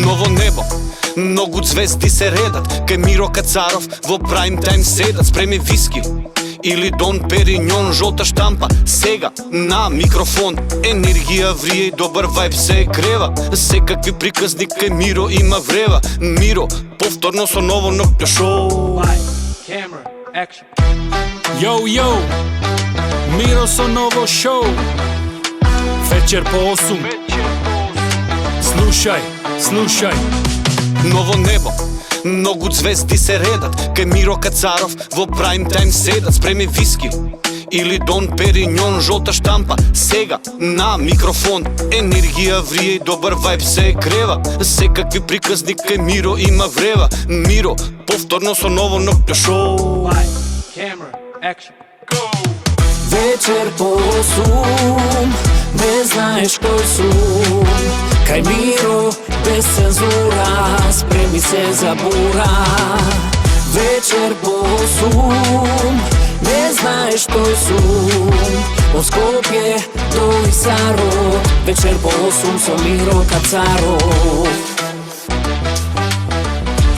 Ново небо, многу звезди се редат, кај Миро Кацаров во прайм тајм седат, спреми виски или Дон Периньон, жолта штампа, сега на микрофон, енергија врие и добар вајб се крева, секакви приказни кај Миро има врева, Миро повторно со ново ноќно шоу. Camera, action. Йоу, йоу, Миро со ново шоу. Вечер по 8. Слушај, слушај. Ново небо, многу звезди се редат, кај Миро Кацаров во прайм тајм седат, спреми виски или Дон Периньон, жолта штампа, сега на микрофон, енергија врие и добар вајб се крева, секакви приказни кај Миро има врева, Миро повторно со ново ноќно шоу. Camera, action. Go! Вечер по 8, не знаеш кој сум, кај Миро без цензура, спреми се за бура. Вечер по 8, не знаеш кој сум, од Скопје до Исарот, вечер по 8 со Миро Кацаров.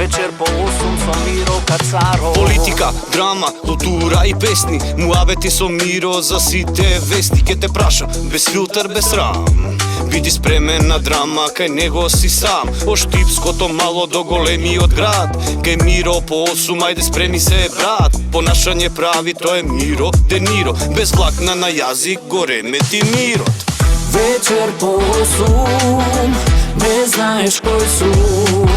Вечер по 8 со Миро Кацаров. Политика, драма, култура и песни, муабети со Миро за сите вести, ке те праша, без филтер, без срам. Биди спремен на драма, кај него си сам, од Штипското мало до големиот град, кај Миро по 8, ајде спреми се брат, понашање прави, тој е Миро Де Ниро, без влакна на јазик, горе мети Мирот. Вечер по 8, не знаеш кој сум,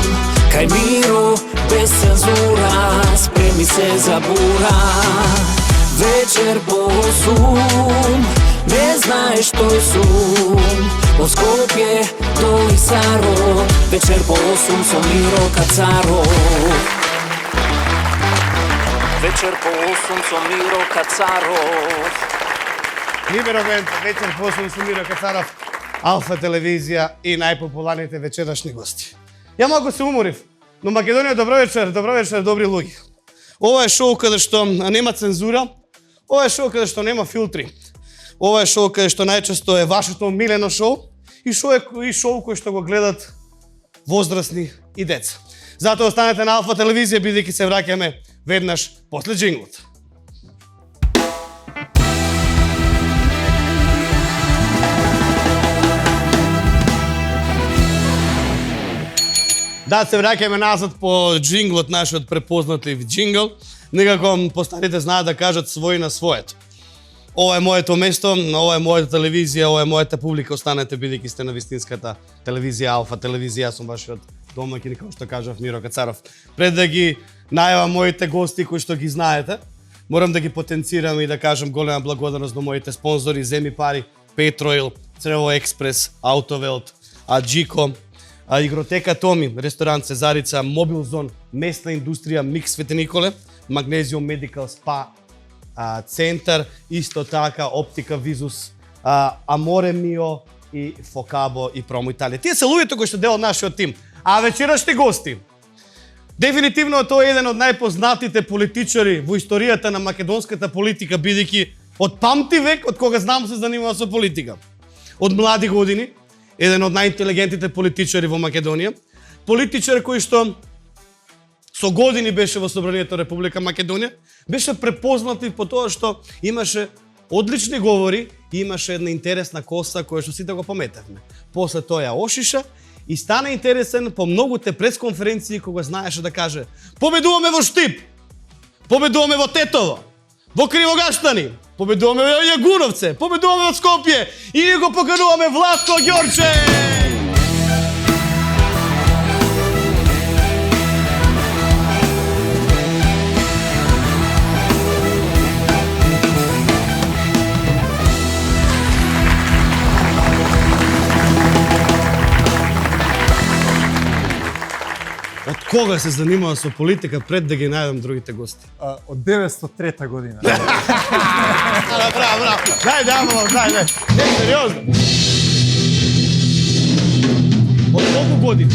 кај Миро без цензура, спреми се за бура. Вечер по 8, не знаеш кој сум, од Скопје до Исарот, вечер по 8 со Миро Кацаров. Вечер по 8 со Миро Кацаров. Либеровент, вечер по 8 со Миро Кацаров, Алфа телевизија и најпопуларните вечерашни гости. Ја малку се уморив, но Македонија, добро вечер, добри луѓе. Ова е шоу каде што нема цензура, ова е шоу каде што нема филтри. Ова е шоу каде што најчесто е вашето милено шоу и шоу кој што го гледат возрастни и деца. Затоа останете на Алфа телевизија, бидејќи се враќаме веднаш после джинглот. Да, се враќаме назад по джинглот, нашиот препознатлив джингл. Некако постарите знаат да кажат свој на своето. Ова е моето место, ова е мојата телевизија, ова е мојата публика, останете бидејќи сте на вистинската телевизија, Алфа телевизија, јас сум вашиот домаќин, како што кажав, Миро Кацаров. Пред да ги најавам моите гости кои што ги знаете, морам да ги потенцирам и да кажам голема благодарност до моите спонзори Земи Пари, Петроил, Црево Експрес, Аутовелт, Аджико, Игротека Томи, ресторант Цезарица, Мобилзон, Месна индустрија, Микс Свети Николе, Магнезиум Медикал Спа центар, исто така Оптика Визус, Аморе Мио и Фокабо и Промо Италија. Тие се луѓето кои што дел од нашиот тим. А вечерашни гости. Дефинитивно тој е еден од најпознатите политичари во историјата на македонската политика, бидејќи од памти век, од кога знам се занимава со политика. Од млади години, еден од најинтелигентните политичари во Македонија, политичар кој што со години беше во Собранието Република Македонија, беше препознатлив по тоа што имаше одлични говори и имаше една интересна коса која што сите го пометавме. После тоа ја ошиша и стана интересен по многуте пресконференции кога знаеше да каже: победуваме во Штип, победуваме во Тетово, во Кривогаштани, победуваме во Јагуновце, победуваме во Скопје и го покануваме Владко Ѓорче! Од кога се занимава со политика пред да ги најдам другите гости? Од 903 година. Браво. Дај. Не, сериозно. Од колку години?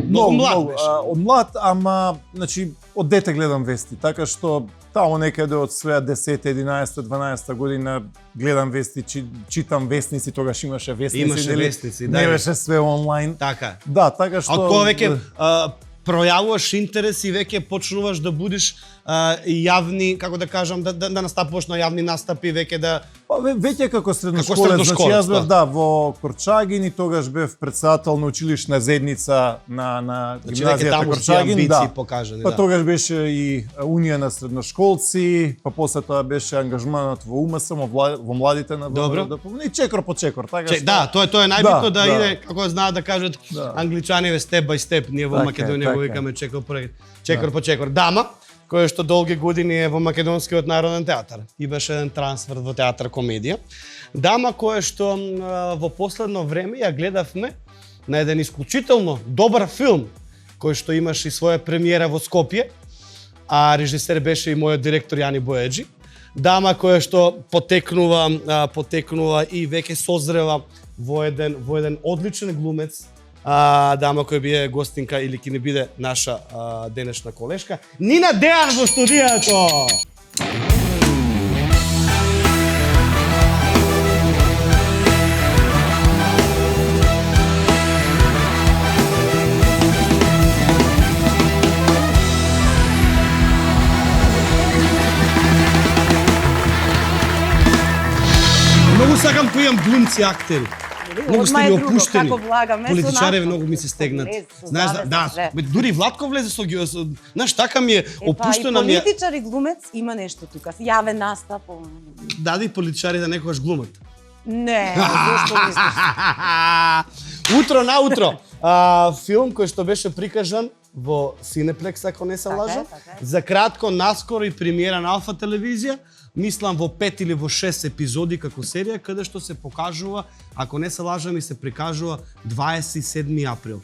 Многу млад беше. Од млад, ама, значи, од дете гледам вести, така што Таму некаде од своја 10, 11, 12 година гледам вести, читам вестници, тогаш имаше вестници. Имаше нели? вестници, да. Не беше све онлайн. Така. Да, така што... А кога веќе пројавуваш интерес и веќе почнуваш да будиш јавни, како да кажам, да настапуваш на јавни настапи, веќе да... Па веќе како средношколец, значи јас бев во Корчагин и тогаш бев председател на училишна заедница на гимназијата Корчагин, да. Покажани, Па да. тогаш беше и Унија на средношколци, па после тоа беше ангажманот во УМС, во младите на Добро. и чекор по чекор, така што... Да, тоа е најбитно да да. иде, како знаат да кажат англичаниве степ бај степ, ние во Така е, Македонија го така е. викаме чекор по чекор. Дама, која што долги години е во Македонскиот народен театар. Имаше еден трансфер во театар комедија. Дама која што во последно време ја гледавме на еден исклучително добар филм, кој што имаше и своја премиера во Скопје, а режисер беше и мојот директор Јани Боеджи. Дама која што потекнува и веќе созрева во еден одличен глумец, дама која бие гостинка или ќе не биде наша денешна колешка, Нина Дејан во студијато. Многу сакам кои имам глумци актери. Многу сте Одма е ми друго, опуштени. како влагаме, со Политичари нас, многу ми се стегнат. влез, со Знаеш, завеса, да, све. дури Владко влезе со знаеш, така ми е опуштена ми И е. политичар и глумец има нешто тука. Јавен настап. Дади политичарите некогаш глумат. Не, зошто мислиш? Утро на утро. Филм кој што беше прикажан во Синеплекс, ако не се Така е, лажам. така е. За кратко, наскоро и премиера на Алфа телевизија. Мислам во 5 или во 6 епизоди како серија, каде што се покажува, ако не се лажам, и се прикажува 27 април.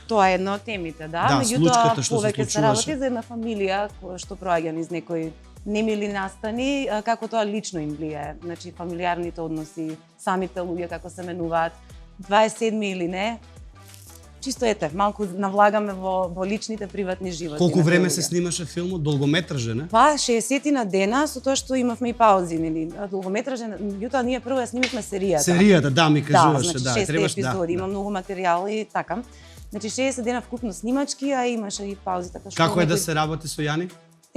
Тоа е една од темите, да. Да, случката Меѓутоа, што се повеќе се случуваше. работи за една фамилија која што проаѓа низ некои немили настани, како тоа лично им влијае. Значи, фамилиарните односи, самите луѓе како се менуваат, 27 или не, чисто ете, малку навлагаме во личните приватни животи. Колку на време тие се луѓе. снимаше филмот? Долгометражен, не? Па 60 на дена, со тоа што имавме и паузи, нели? Долгометражен, меѓутоа ние прво ја снимавме серијата. Серијата, да, ми кажуваше, значи, да, 6 требаш, епизоди, има многу материјал и така. Значи 60 дена вкупно снимачки, а имаше и паузи, така што Како е да некој- се работи со Јани?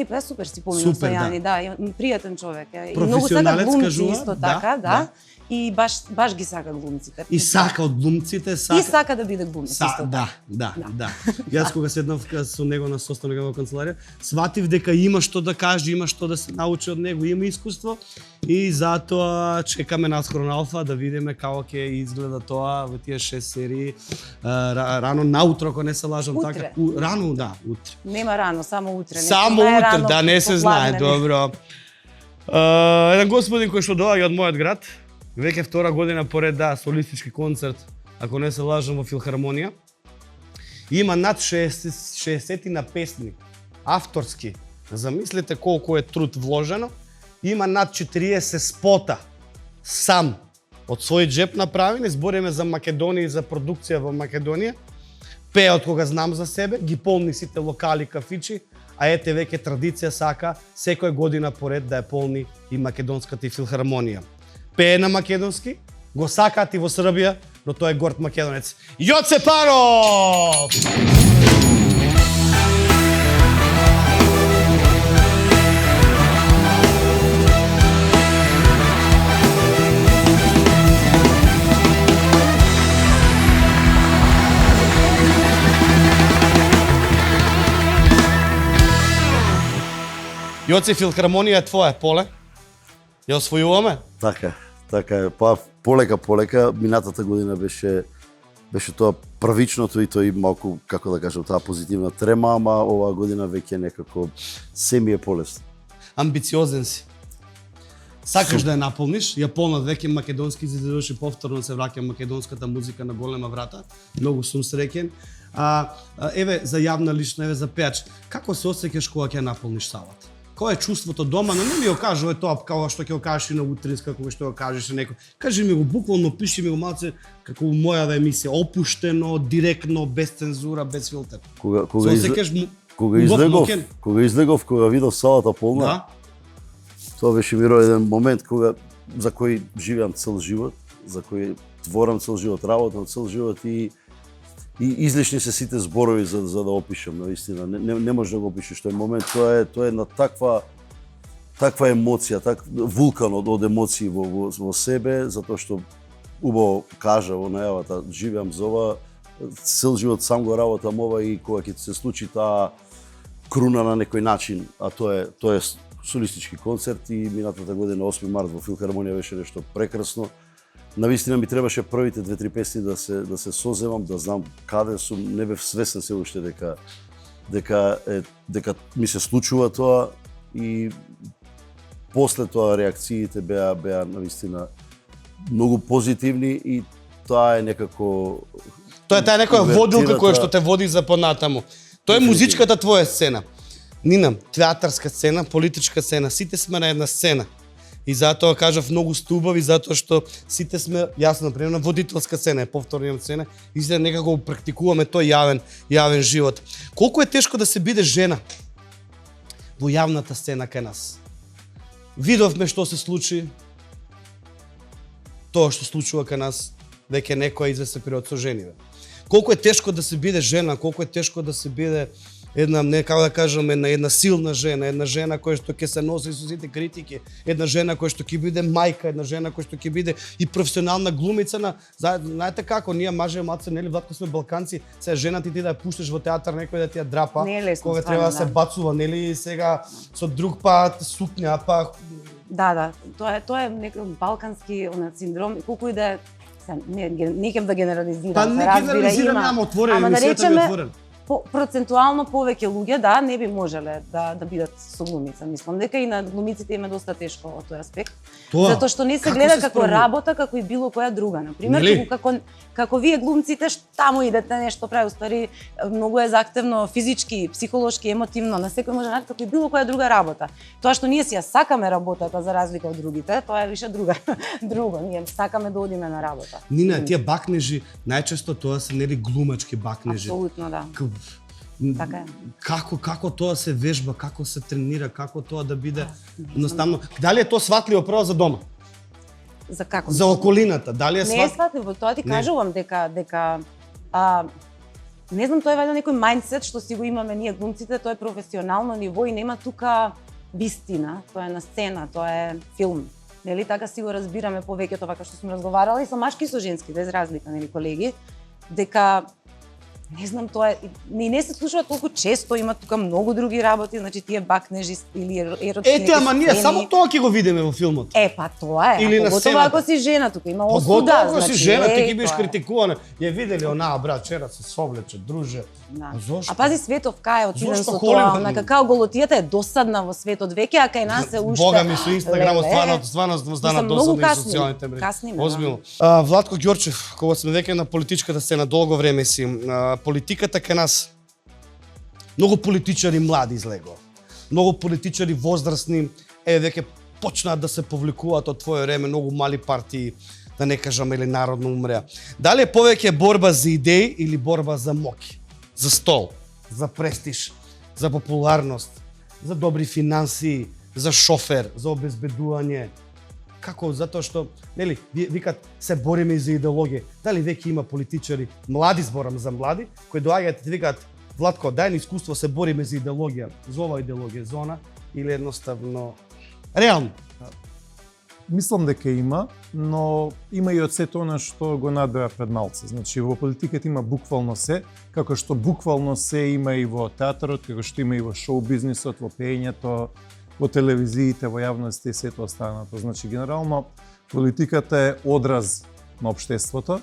Па супер си поминам со Супер, да. Јани, да, пријатен човек е. И многу сака Професионалец, глумци кажува, исто да, така, да. И баш ги сака глумците. И сака од глумците, И сака... сака да биде глумец исто така. Да. Јас кога седнав со него на состанок во канцеларија, сватив дека има што да каже, има што да се научи од него, има искуство и затоа чекаме наскоро на Алфа да видиме како ќе изгледа тоа во тие 6 серии. Рано наутро, ако не се лажам, Утре. така. Рано, да, утре. Нема рано, само утре. Не Само се знае утре, рано, да, не се знае, попладне. добро. Еден господин кој што доаѓа од мојот град, веќе втора година поред да солистички концерт, ако не се лажам, во Филхармонија. Има над 60 на песни, авторски. Замислете колку е труд вложено. Има над 40 спота сам од свој джеп направени, збориме за Македонија и за продукција во Македонија. Пее од кога знам за себе, ги полни сите локали, кафичи, а ете веќе традиција сака секоја година поред да ја полни и македонската и филхармонија. Пее на македонски, го сакаат и во Србија, но тој е горд македонец. Јоце Паров! Јоце, филхармонија е твоја, Поле? Ја освојуваме? Така е. Па полека, минатата година беше тоа првичното и тој малку, како да кажам, таа позитивна трема, ама оваа година веќе некако се ми е полесно. Амбициозен си. Сакаш да ја наполниш, ја полнат веќе македонски, за да доши повторно се враќа македонската музика на голема врата. Многу сум среќен. Еве за јавна лична, еве за пеач, како се осеќаш кога ќе наполниш салата? Кој е чувството дома, но не ми го кажувај тоа како што ќе го кажеш и на утринска, кога што го кажеш некој. Кажи ми го буквално, пиши ми го малце како у мојава емисија, опуштено, директно, без цензура, без филтер. Кога Се осеќаш Кога излегов, кога видов салата полна, Да. тоа беше миро еден момент за кој живеам цел живот, за кој творам цел живот, работам цел живот и излишни се сите зборови за да опишам, наистина. Не може да го опишеш тој момент, тоа е на таква емоција, вулкан од емоции во себе, затоа што убаво кажа во најавата, живеам за ова, цел живот сам го работам ова и кога ќе се случи таа круна на некој начин, а тоа е солистички концерт и минатата година 8 март во Филхармонија беше нешто прекрасно. Навистина ми требаше првите 2-3 песни да се соземам, да знам каде сум, не бев свесен се уште дека ми се случува тоа и после тоа реакциите беа навистина многу позитивни и тоа е некако Тоа е таа некоја водилка која што те води за понатаму. Тоа е музичката твоја сцена. Нина, театарска сцена, политичка сцена, сите сме на една сцена. И затоа кажав многу стубави, затоа што сите сме, јас например, на водителска сцена, повторна сцена, и за некако практикуваме тој јавен живот. Колку е тешко да се биде жена во јавната сцена кај нас? Видовме што се случи, тоа што случува кај нас, дека некоја известен период со жениве. Колку е тешко да се биде жена, колку е тешко да се биде една, не како да кажам, една силна жена, една жена која што ќе се носи со сите критики, една жена која што ќе биде мајка, една жена која што ќе биде и професионална глумица на, знаете како, ние маже и маце, нели, Владко, сме балканци, сега жена ти да ја пуштиш во театар, некој да ти ја драпа, кога треба да се бацува, нели, сега со друг пат сукња, па Да, тоа е некој балкански синдром, колку и да е, не ќе да генерализирам, па не генерализирам, ама отворен, да светот е отворен. Процентуално повеќе луѓе, да, не би можеле да бидат со глумица. Мислам дека и на глумиците им е доста тешко во тој аспект. Затоа што не се гледа како работа, како и било која друга. Например, како вие глумците, таму идете нешто прави, уствари многу е заактивно физички, психолошки, емотивно, на секој може како и било која друга работа. Тоа што ние си ја сакаме работата за разлика од другите, тоа е више друго. Ние сакаме да одиме на работа. Нина, тие бакнежи, најчесто тоа се нели глумачки бакнежи. Апсолутно, да. Така е. Како тоа се вежба, како се тренира, како тоа да биде едноставно. Дали е тоа сватливо прво за дома? За како? За околината, дали е Не е сватливо, тоа ти кажувам дека не знам, тоа е вајде некој мајндсет што си го имаме ние глумците, тоа е професионално ниво и нема тука вистина, тоа е на сцена, тоа е филм. Нели така си го разбираме повеќето, вака што сме разговарали и со машки и со женски, без разлика, нели колеги, дека не знам, тоа е не се случува толку често, има тука многу други работи, значи тие бакнежи или еротски. Ама ние само тоа ќе го видиме во филмот. Па тоа е. Или на поготово ако си жена, тука има осуда. Поготово ако си жена, ти ќе бидеш критикувана. Ја виделе онаа брат, вчера се совлече, друже. Зошто? А пази светот кај одиден со тоа, на какао голотијата е досадна во светот веќе, а кај нас е уште. Бога ми со Инстаграмот стварно стана досадна и социјалните мрежи. Озбилно. Владко Ѓорчев, кога сме веќе на политичката сцена, долго време си, политиката кај нас, многу политичари млади излегува. Многу политичари возрастни, веќе почнаа да се повлекуваат од твое време, многу мали партии, да не кажам, или народно умреа. Дали е повеќе борба за идеи или борба за моќ? За стол, за престиж, за популарност, за добри финанси, за шофер, за обезбедување? Како, затоа што, нели, викат, се бориме и за идеологија. Дали веќе има политичари, млади, зборам за млади, кои доаѓаат и викаат, Владко, дај ни искуство, се бориме за идеологија, за ова идеологија, за она, или едноставно, реално? Мислам дека има, но има и од сето она што го надоја пред малце. Значи, во политиката има буквално се, како што буквално се има и во театарот, како што има и во шоу бизнисот, во пеењето, во телевизиите, во јавноста и сето останато. Значи, генерално, политиката е одраз на општеството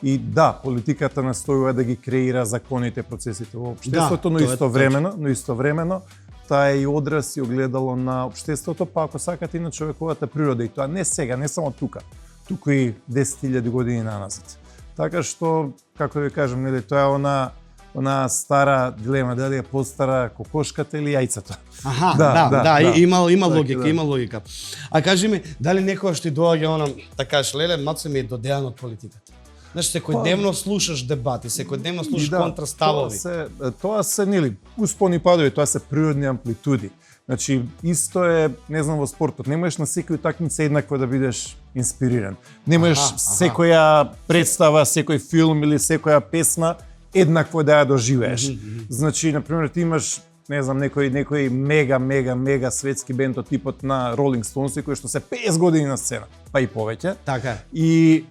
и да, политиката настојува да ги креира законите, процесите во општеството, но истовремено таа е и одраз и огледало на општеството, па ако сакате и на човековата природа, и тоа не сега, не само тука, туку и 10.000 години наназад. Така што, како ви кажам, нели, тоа е она стара дилема, дали е постара кокошката или јајцето. Има логика, А кажи ми, дали некоја што ти доаѓа она, да кажеш, леле, маце ми е додеан од политиката? Знаеш, секојдневно слушаш дебати, секојдневно слушаш контраставови. Тоа се нели успони падови, тоа се природни амплитуди. Значи, исто е, не знам, во спортот, не можеш на секој утакмица еднакво да бидеш инспириран. Не можеш секоја представа, секој филм или секоја песна еднакво да ја доживееш. Значи, например, ти имаш, не знам, некој мега светски бенд од типот на Rolling Stones кој што се 50 години на сцена, па и повеќе. Така. И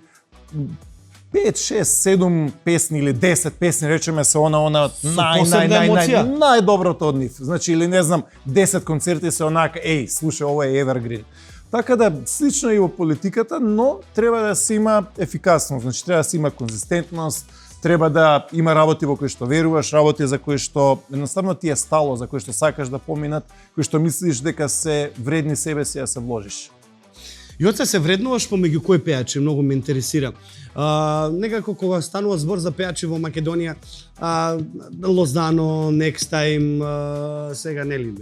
5, 6, 7 песни или 10 песни, речеме се најдоброто од нив. Значи, или не знам, 10 концерти се онака, слушај, ова е evergreen. Така да, слично и во политиката, но треба да се има ефикасност, значи треба да се има конзистентност, треба да има работи во кои што веруваш, работи за кои што едноставно ти е стало, за кои што сакаш да поминат, кои што мислиш дека се вредни себе си да се вложиш. Јоце, се вреднуваш помеѓу кои пејачи, многу ме интересира. Некако кога станува збор за пејачи во Македонија, Лозано, Next Time, сега нели,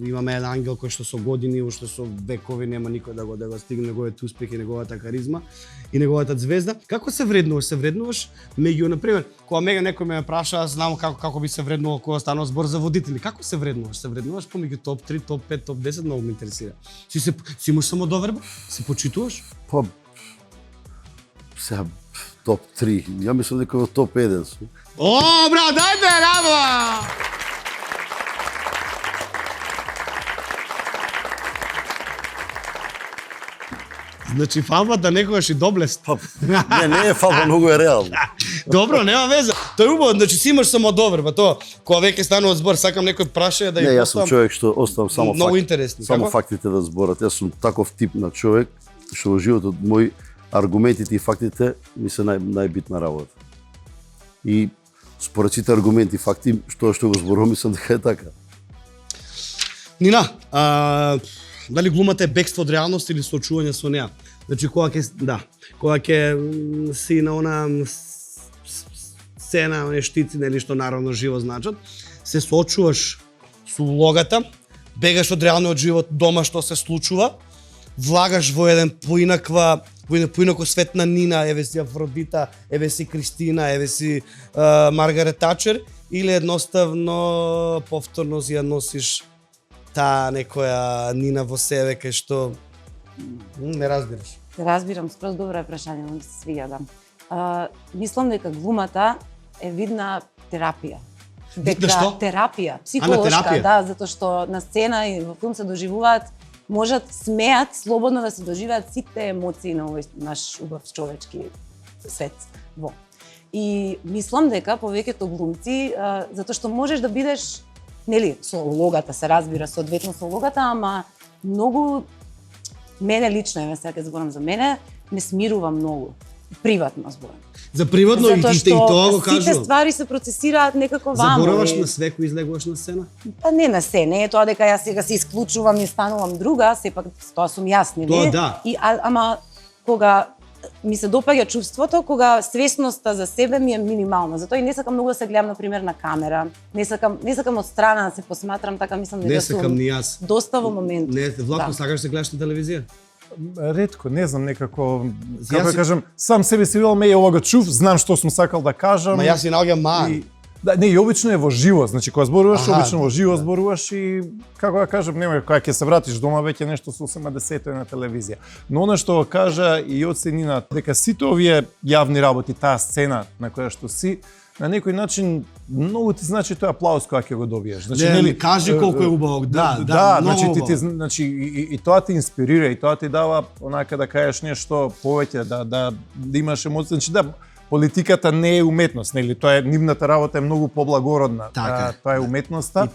имаме еден ангел кој што со години, уште со векови нема никој да го стигне неговиот успех и неговата каризма и неговата звезда. Како се вреднуваш? Се вреднуваш меѓу, например, кога мега некој ме праша, знам како би се вреднувал кога станува збор за водители. Како се вреднуваш? Се вреднуваш помеѓу топ 3, топ 5, топ 10, многу ме интересира. Си имаш самодоверба? Се почитуваш? Па сега топ 3. Ја мислам дека во топ 1 сум. О, брат, дајте раба! Значи фалбата некогаш и доблест. Не е фалба, многу е реално. Добро, нема веза. Тоа е убаво, значи си имаш самодоверба, тоа кога веќе станува збор, сакам некој праша да ја Не, јас сум човек што оставам само многу интересни. Само фактите да зборат. Јас сум таков тип на човек што во животот мој аргументите и фактите ми се најбитна работа. И според сите аргументи и факти, што го зборувам, мислам дека е така. Нина, дали глумата е бегство од реалност или соочување со неа? Значи, кога ќе си на она сцена, оние штици, нели што наравно живо значат, се соочуваш со улогата, бегаш од реалниот живот дома што се случува, влагаш во еден поинакво свет на Нина, еве си Афродита, еве си Кристина, еве си Маргарет Тачер, или едноставно повторно си ја носиш таа некоја Нина во себе кај што не разбираш. Разбирам, скроз добро е прашање, но ми се свиѓа, да. Мислам дека глумата е видна терапија. Видна што? Терапија, психолошка, да, затоа што на сцена и во филм се доживуваат, можат смеат слободно да се доживеат сите емоции на овој наш убав човечки свет. Во. И мислам дека повеќето глумци, затоа што можеш да бидеш, нели, со улогата се разбира, соодветно со улогата, ама многу мене лично, еве сега ќе зборам за мене, ме смирува многу. Приватно зборам. За приватно и тоа го кажувам. Сите ствари се процесираат некако ваму. Забораваш на све кој излегуваш на сцена? Па не на се, не е тоа дека јас сега се исклучувам и станувам друга, сепак тоа сум јас, нели? Тоа да. Ама кога ми се допаѓа чувството, кога свесноста за себе ми е минимална. Затоа и не сакам многу да се гледам, например, на камера. Не сакам од страна да се посматрам, така мислам дека сум. Не сакам ни јас. Доста во момент. Не, влако сакаш да се гледаш на телевизија? Ретко, не знам, некако, како да кажам, сам себе си видел, ова го чув, знам што сум сакал да кажам. Ма јас си наоѓам ман. Да, не, и обично е во живо, значи кога зборуваш, обично во живо зборуваш и како да кажам, нема кога ќе се вратиш дома веќе нешто сосема десето е на телевизија. Но она што го кажа и оценина дека сите овие јавни работи, таа сцена на која што си, на некој начин многу ти значи тој аплауз кога ќе го добиеш. Значи нели кажи колку е убаво, да, значи значи и тоа те инспирира и тоа ти дава онака да кажеш нешто повеќе, да имаш емоции, значи да политиката не е уметност, нели? Тоа е нивната работа е многу поблагородна. Тоа е уметноста. И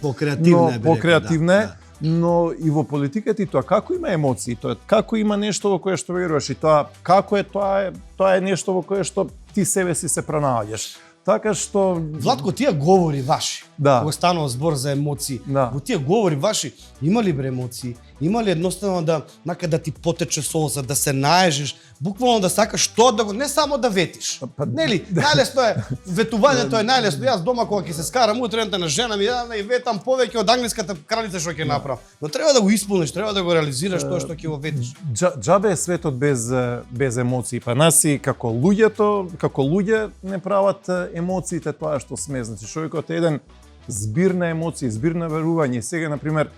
покреативна е. Но и во политиката и тоа како има емоции, тоа како има нешто во кое што веруваш и тоа како е тоа е нешто во кое што ти себе си се пронаоѓаш. Така што Владко, тие говори ваши, Да. кога станува збор за емоции, Да. во тие говори ваши, има ли бре емоции? Има ли едноставно да ти потече солза, да се наежиш, буквално да сакаш што да го, не само да ветиш. Нели, најлесно е, ветувањето е најлесно. Јас дома кога ќе се скарам утрента на жена ми, да и ветам повеќе од англиската кралица што ќе направам. Но треба да го исполниш, треба да го реализираш тоа што ќе го ветиш. Џабе е светот без емоции. Па нас и како луѓе не прават емоциите тоа што сме. Значи човекот е еден збир на емоции, збир на верување. Сега на пример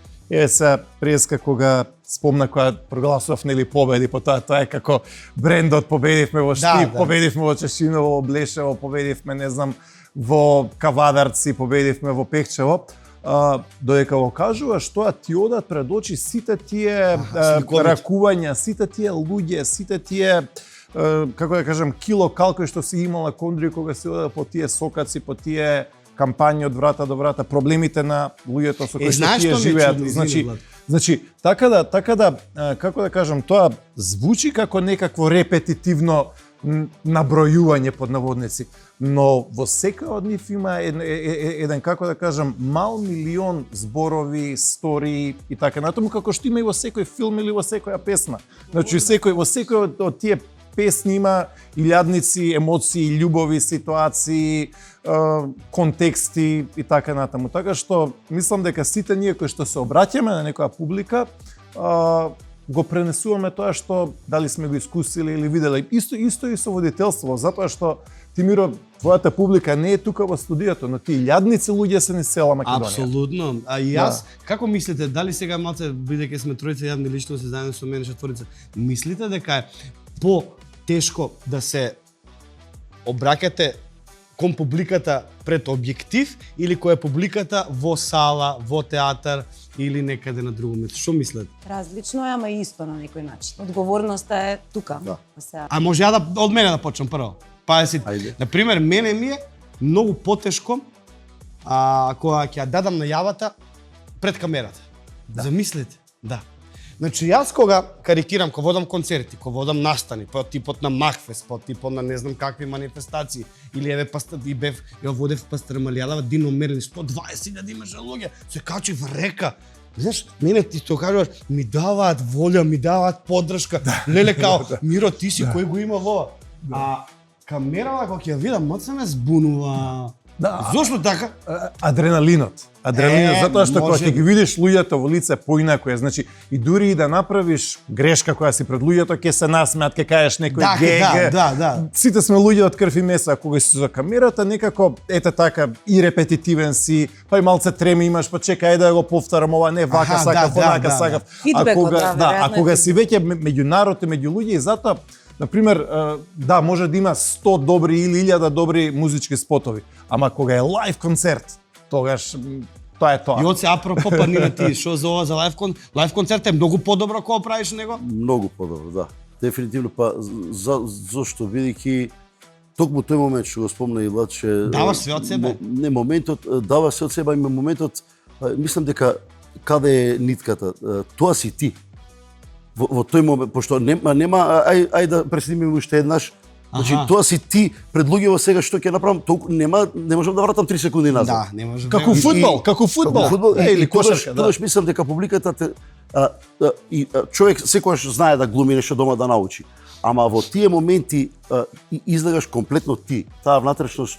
се преска кога спомна кога прогласував нели победи, по тоа е како брендот, победивме во Штип, победивме во Чешиново, во Блешево, победивме не знам во Кавадарци, победивме во Пехчево. Додека го кажуваш тоа ти одат пред очи сите тие ракувања, сите тие луѓе, сите тие како да кажам килокал кои што си имала Кондри кога се одат по тие сокаци, по тие кампањи од врата до врата, проблемите на луѓето со кои што тие живеат. Значи, така да, како да кажам, тоа звучи како некакво репетитивно набројување под наводници, но во секој од нив има еден, како да кажам, мал милион зборови, истории и така натаму, како што има и во секој филм или во секоја песна. Значи, во секој од тие песни има илјадници емоции, љубови, ситуации, контексти и така натаму. Така што мислам дека сите ние кои што се обраќаме на некоја публика го пренесуваме тоа што дали сме го искусили или виделе. Исто и со водителство, затоа што ти, Миро, твојата публика не е тука во студиото, но ти илјадници луѓе се низ цела Македонија. Апсолутно. А и јас, како мислите, дали сега малце, бидејќи сме тројца јавни личности заедно со мене четворица, мислите дека е по-тешко да се обраќате кон публиката пред објектив или која публиката во сала, во театар или некаде на друго место? Што мислите? Различно е, ама и исто на некој начин. Одговорноста е тука. Да. А може ја од мене да почнам прво? Пази, на пример, мене ми е многу потешко кога ќе ја дадам најавата пред камерата. Да. Замислете? Да. Значи јас кога карикирам, кога водам концерти, кога водам настани, по типот на Махфест, по типот на не знам какви манифестации, или еве ја водев Пастрамалијадава, Дино Мерли, 120.000 имаше луѓе, се качи во река. Знаеш, мене ти што кажуваш, ми даваат волја, ми даваат поддршка. Леле као, Миро, ти си кој го има во. А камерава кога ќе ја видам, моцна ме збунува. Да. Зошто така? Адреналинот, затоа што кога ќе ги видиш луѓето во лице поинако е, значи и дури и да направиш грешка која си пред луѓето, ќе се насмеат, ќе кажеш некој гег. Да. Сите сме луѓе од крв и меса, кога си за камерата, некако ете така и репетитивен си, па и малце треми имаш, па чекај да го повторам ова, не вака сакав, онака сакав. А кога си веќе меѓу народ и меѓу луѓе и затоа например, да, може да има 100 добри или 1000 добри музички спотови, ама кога е лајв концерт, тогаш тоа е тоа. И оце апропо па Нина ти, што за ова за лајв концерт е многу подобро кога правиш него? Многу подобро, да. Дефинитивно, па зошто бидејќи токму тој момент што го спомна и Лаче, даваш све од себе. Не, моментот дава се од себе, има моментот мислам дека каде е нитката, тоа си ти. Во тој момент, пошто нема ај да преснимиме уште еднаш. Значи тоа си ти пред луѓето сега што ќе направам, толку не можам да вратам 3 секунди назад. Да, не можам. Како фудбал, или кошарка, тогаш мислам дека публиката и човек секогаш знае да глуми нешто дома да научи. Ама во тие моменти излегаш комплетно ти. Таа внатрешност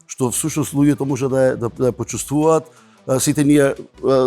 што всушност луѓето може да ја почувствуваат. Сите ние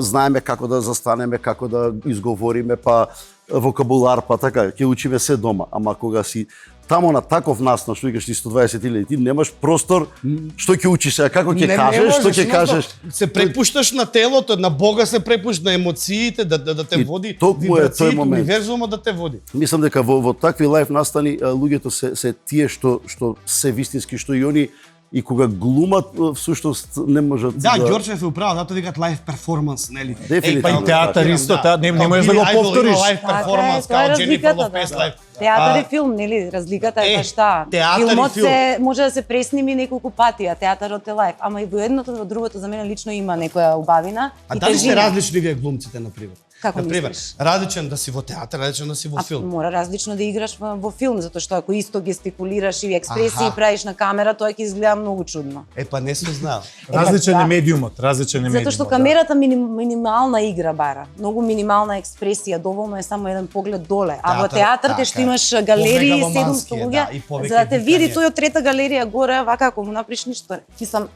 знаеме како да застанеме, како да изговориме, па вокабулар, па така, ќе учиме се дома. Ама кога си тамо на таков настан, што викаш ти 120.000, ти немаш простор што ќе учиш, како ќе кажеш, што ќе кажеш. Се препушташ на телото, на Бога се препушташ, на емоциите, да те води, вибрациите, универзумот да те води. Мислам дека во такви лајв настани луѓето се тие што се вистински, што и они и кога глумат, всушност не можат да... Да, Ѓорчев е управо, затоа викаат лајв перформанс, нели? Па и театар исто, не можеш да го повториш. Лајв перформанс, као Дженифер Лопес лајв. Театар и филм, нели? Разликата е шта. Филмот може да се пресними неколку пати, а театарот е лајв. Ама и во едното и во другото за мене лично има некоја убавина. А дали сте различни вие глумците, например? Како Например, мислиш? различен да си во театар, различен да си во филм. Мора различно да играш во филм, затоа што ако исто гестикулираш и експресии Аха. правиш на камера, тоа ќе изгледа многу чудно. Па не сум знал. Различен да. е медиумот, различен е медиумот. Затоа што камерата минимална игра бара, многу минимална експресија, доволно е само еден поглед доле. А во Театар, театар ќе што така е. имаш галерии, Повеќе 700 романски е, луѓе, да, и повеќе за да те види викање. тој од трета галерија горе, вака ако му направиш ништо. Мислам,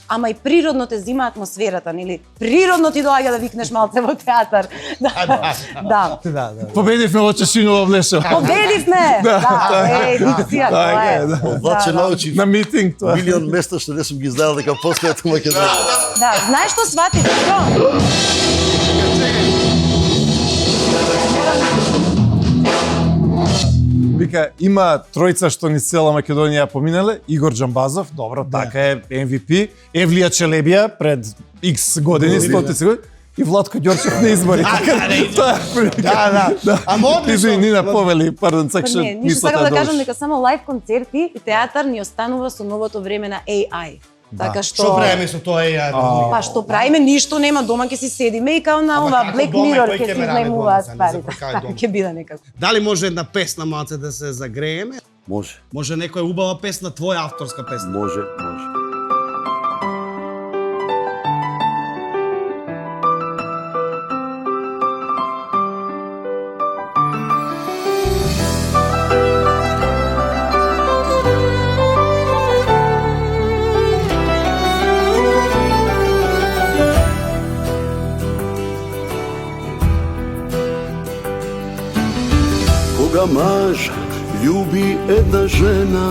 ама и природно те зима атмосферата, нели? Природно ти доаѓа да викнеш малце во театар. Да. Да. Победивме во Чешинова влеша. Победивме! Да, дикција, тоа е. Од вас се научив На митинг тоа. милион места што не сум ги знаел дека постојат во Македонија. Да, знаеш што сватив? Што? Вика, има тројца што низ цела Македонија поминале, Игор Џамбазов, добро, така е, MVP, Евлија Челебија пред X години, 100 години, и Владко Ѓорчев на избори. Тоа е Да. Ама одлично. Извини, Нина Повели, пардон, Па сакаше не, ништо мислата сакам да кажам доврши. дека само лајв концерти и театар ни останува со новото време на AI. Така што Што правиме со тоа ја? Па што правиме, ништо нема, дома ќе си седиме и као на Ама ова како Black дома и Mirror кој ќе ќе си ме ради изнајмуваат дома, пари. за како Така дом? ќе биде некако. Дали може една песна малце да се загрееме? Може, Може некоја убава песна, твоја авторска песна? може. Кога маж љуби една жена,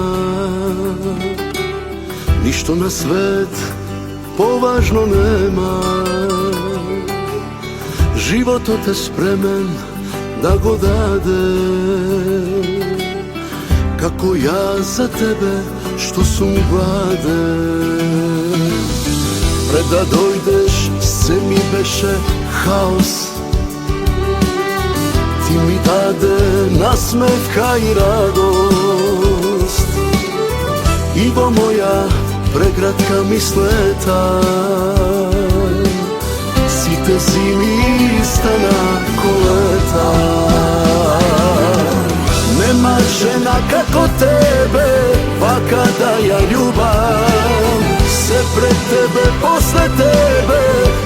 ништо на свет поважно нема. Животот е спремен да го даде, како јас за тебе што сум гладен. Пред да дојдеш се ми беше хаос, ти ми даде насмевка и радост. И во моја преградка мислета сите зими стана колета. Нема жена како тебе, вака да ја љубам. Се пред тебе, после тебе,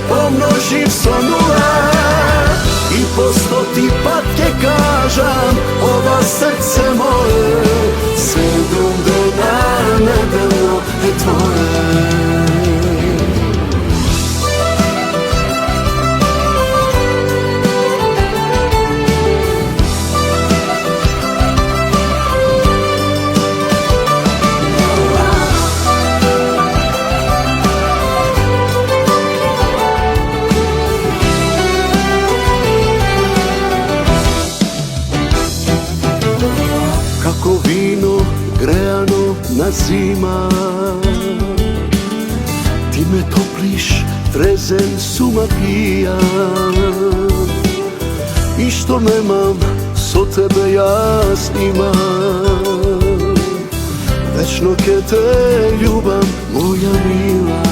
помножив со нула. И по 100 пат ќе кажам, ова срце мое, 7 дена неделно е твое. Како вино греано на зима, ти ме топлиш, трезен сума пијан. И што немам, со тебе јас имам. Вечно ке те љубам, моја мила.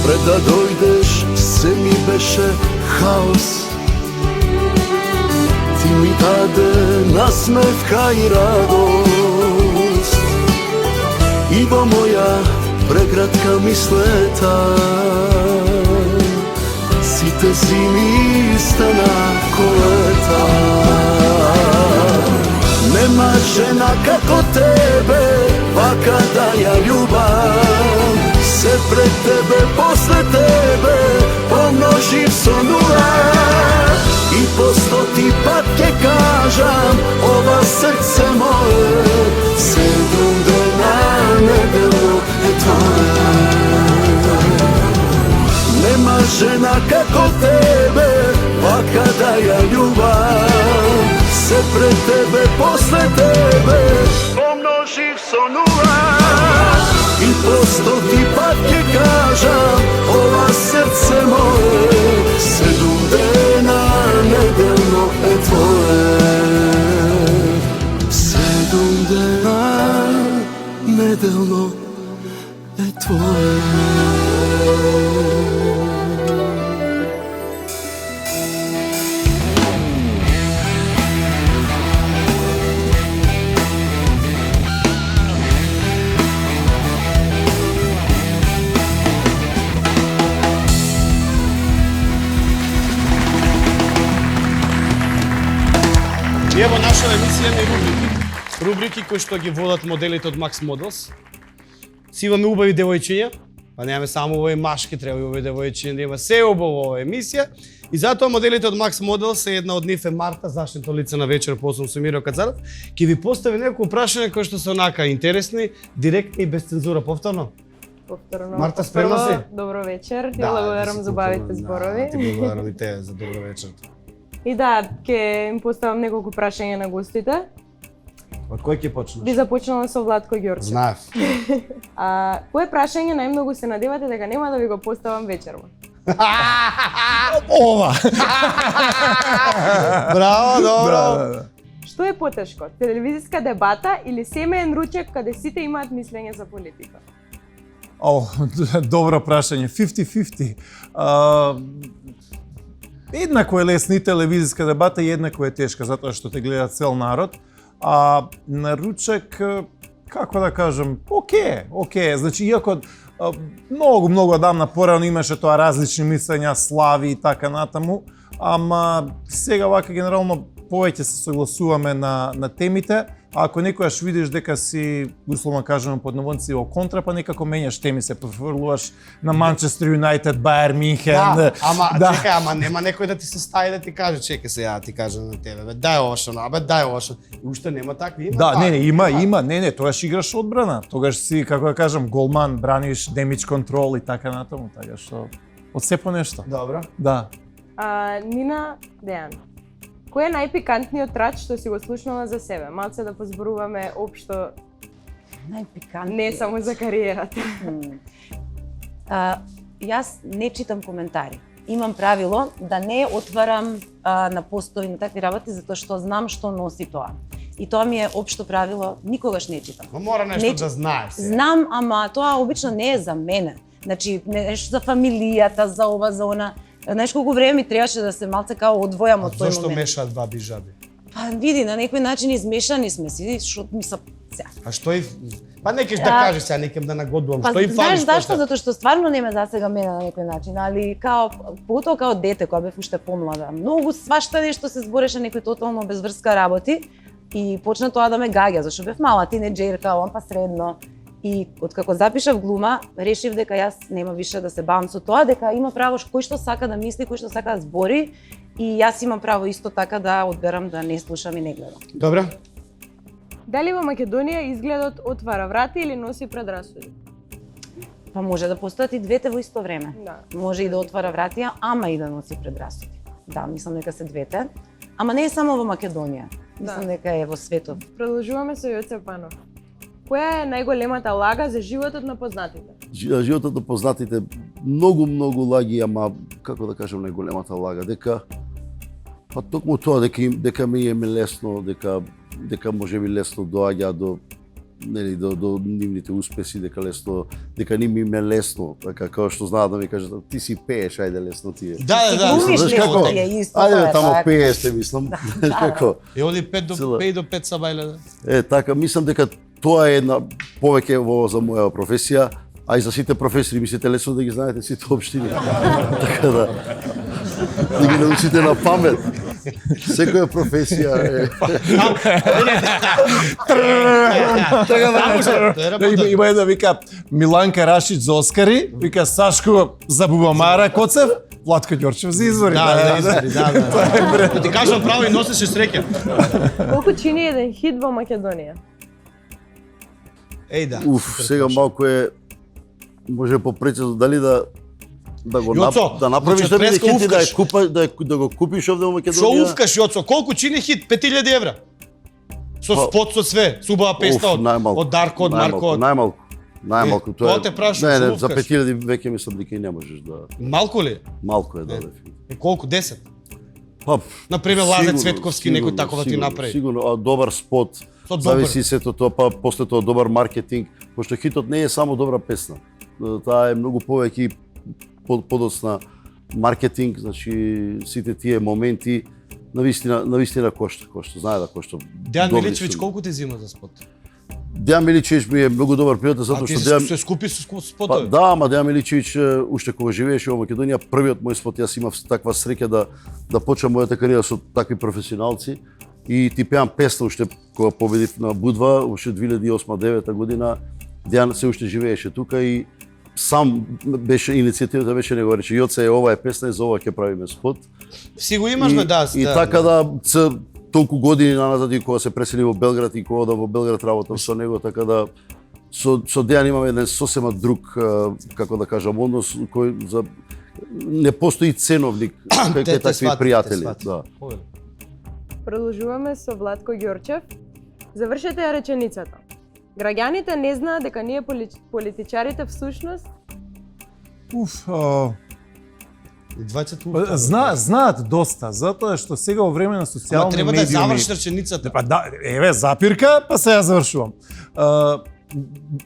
Пред да дојдеш, се ми беше хаос. Ти ми даде насмевка и радост. И во моја преградка мислета сите зими стана колета. Нема жена како тебе, вака да ја љубам. Се пред тебе, после тебе, помножив со нула. И по 100 пат ќе кажам, ова срце мое, 7 дена неделно е твое. Нема жена како тебе, вака да ја љубам. Се пред тебе, после тебе, помножив со нула. И по 100 пат ќе кажам, ова срце мое, 7 дена неделно е твое. 7 дена неделно е твое. И ево нашава емисија има рубрики. Рубрики кои што ги водат моделите од Max Models. Си имаме убави девојчиња, па немаме само убави машки, треба и убави девојчиња да има се убаво ова емисија. И затоа моделите од Max Models, една од нив е Марта, заштитно лице на вечер по 8 со Миро Кацаров, ќе ви постави некои прашања кои што се онака интересни, директни и без цензура. Повторно? Повторно. Марта, спремна си? Добро вечер, ти благодарам за бавите зборови. Ти благодарам и тебе за добро вечер. И да, ќе им поставам неколку прашања на гостите. Од кој ќе почнеш? Би започнала со Владко Ѓорчев. Знаев. Кое прашање најмногу се надевате дека нема да ви го поставам вечерва? Ова. Браво, добро. Што е потешко? Телевизиска дебата или семеен ручек каде сите имаат мислење за политика? Добро прашање. 50-50. Еднакво е лесно и телевизиска дебата и еднакво е тешка, затоа што те гледа цел народ. А на ручек, како да кажам, окей. Значи, иако многу одамна порано имаше тоа различни мислења, слави и така натаму, ама сега вака генерално повеќе се согласуваме на темите, а ако некојаш видиш дека си, условно кажано под наводници во контра, па некако менјаш теми, се префрлуваш на Манчестер Юнајтед, Бајер Минхен. Чекај, ама нема некој да ти се стави да ти каже, чекај се, ја ти кажам на тебе, бе, дај ова што, дај ова што. Уште нема такви, има. Има, тогаш играш одбрана, тогаш си, како да кажам, голман, браниш, демидж контрол и така натаму, така што од се по нешто. Добро. Да. Нина Дејан, кој е најпикантниот трач што си го слушнала за себе? Малце да позборуваме општо, Најпикантниот. не само за кариерата. Јас не читам коментари. Имам правило да не отварам на постои на такви работи затоа што знам што носи тоа. И тоа ми е општо правило, никогаш не читам. Но мора нешто да знаеш. Знам, ама тоа обично не е за мене. Значи, нешто за фамилијата, за ова, за она. Знаеш колку време ми требаше да се малце као одвојам од тој момент. Зошто мешаат баби и жаби? Па види, на некој начин измешани сме си, што ми се А што и па некеш да кажеш сега, некем да нагодувам, што и фали. Знаеш зашто? Затоа што стварно не ме засега мене на некој начин, али као поготово као дете кога бев уште помлада. Многу свашта нешто се збореше, некои тотално без врска работи и почна тоа да ме гаѓа, зашто бев мала тинеџерка, он па средно. И откако запишав глума, решив дека јас нема више да се бавам со тоа, дека има право кој што сака да мисли, кој што сака да збори и јас имам право исто така да одберам да не слушам и не гледам. Добре. Дали во Македонија изгледот отвара врати или носи предрасуди? Па може да постојат и двете во исто време. Да. Може и да отвара вратија, ама и да носи предрасуди. Да, мислам дека се двете. Ама не е само во Македонија. Мислам дека е во светот. Продолжуваме со Јоце Панов. Која е најголемата лага за животот на познатите? Животот на познатите многу лаги, ама како да кажам најголемата лага, дека па токму тоа дека ми е лесно, дека можеби лесно доаѓа до нивните успеси, дека ни ми е лесно, така како што знаат да ми кажат, ти си пееш, ајде лесно ти е. Да. Знаеш како? Ајде таму пееш, мислам. Како? И оди 5 до 5 сабајле. Така, мислам дека тоа е една повеќе за моја професија, а и за сите професори мислите лесно да ги знаете сите општини. Така да ги научите на памет. Секоја професија е. Има една вика Миланка Рашич за Оскари, вика Сашко за Бубамара Коцев, Владко Ѓорчев за извори. Да. Ти кажам право и носеше среќа. Колку чини еден хит во Македонија? Еј да. Сега малку е може попрецизно дали да го направиш да биде хит и да го купиш овде во Македонија. Шо уфкаш, Јоцо? Колку чини хит? 5000 евра. Со спот, со све, с убава песна од Дарко, од Марко. Најмалку тоа те прашам, не, за 5000 веќе мислам дека и не можеш да. Малку ли? Малку е, да. Колку 10? Па, например Лазар Цветковски некој такова ти направи. Сигурно, добар спот. Зависи сето тоа, па после тоа добар маркетинг, пошто хитот не е само добра песна. Таа е многу повеќе подоцна маркетинг, значи сите тие моменти навистина кошта, знае да кошта. Дејан Миличевиќ колку ти зима за спот? Дејан Миличевиќ ми е многу добар пријател затоа што Дејан се скупи со спотови. Да, ама Дејан Миличевиќ уште кога живееше во Македонија, првиот мој спот, јас имав таква среќа да почнам мојата кариера со такви професионалци и ти пеам песна уште кога победив на Будва, уште 2008-2009 година. Дејан се уште живееше тука и сам беше иницијативата беше него рече Јоце, ова е песна и за ова ќе правиме спот. Си го имаш бе, да. И така да толку години назад и кога се пресели во Белград и кога во Белград работам со него, така да со Дејан имаме еден сосема друг, како да кажам, однос кој за не постои ценовник кај такви пријатели. Да. Продолжуваме со Владко Ѓорчев. Завршете ја реченицата. Граѓаните не знаат дека ние политичарите всушност знаат доста, затоа што сега во време на социјални медиуми... Треба да завршиш реченицата. Па да, еве, запирка, па се ја завршувам.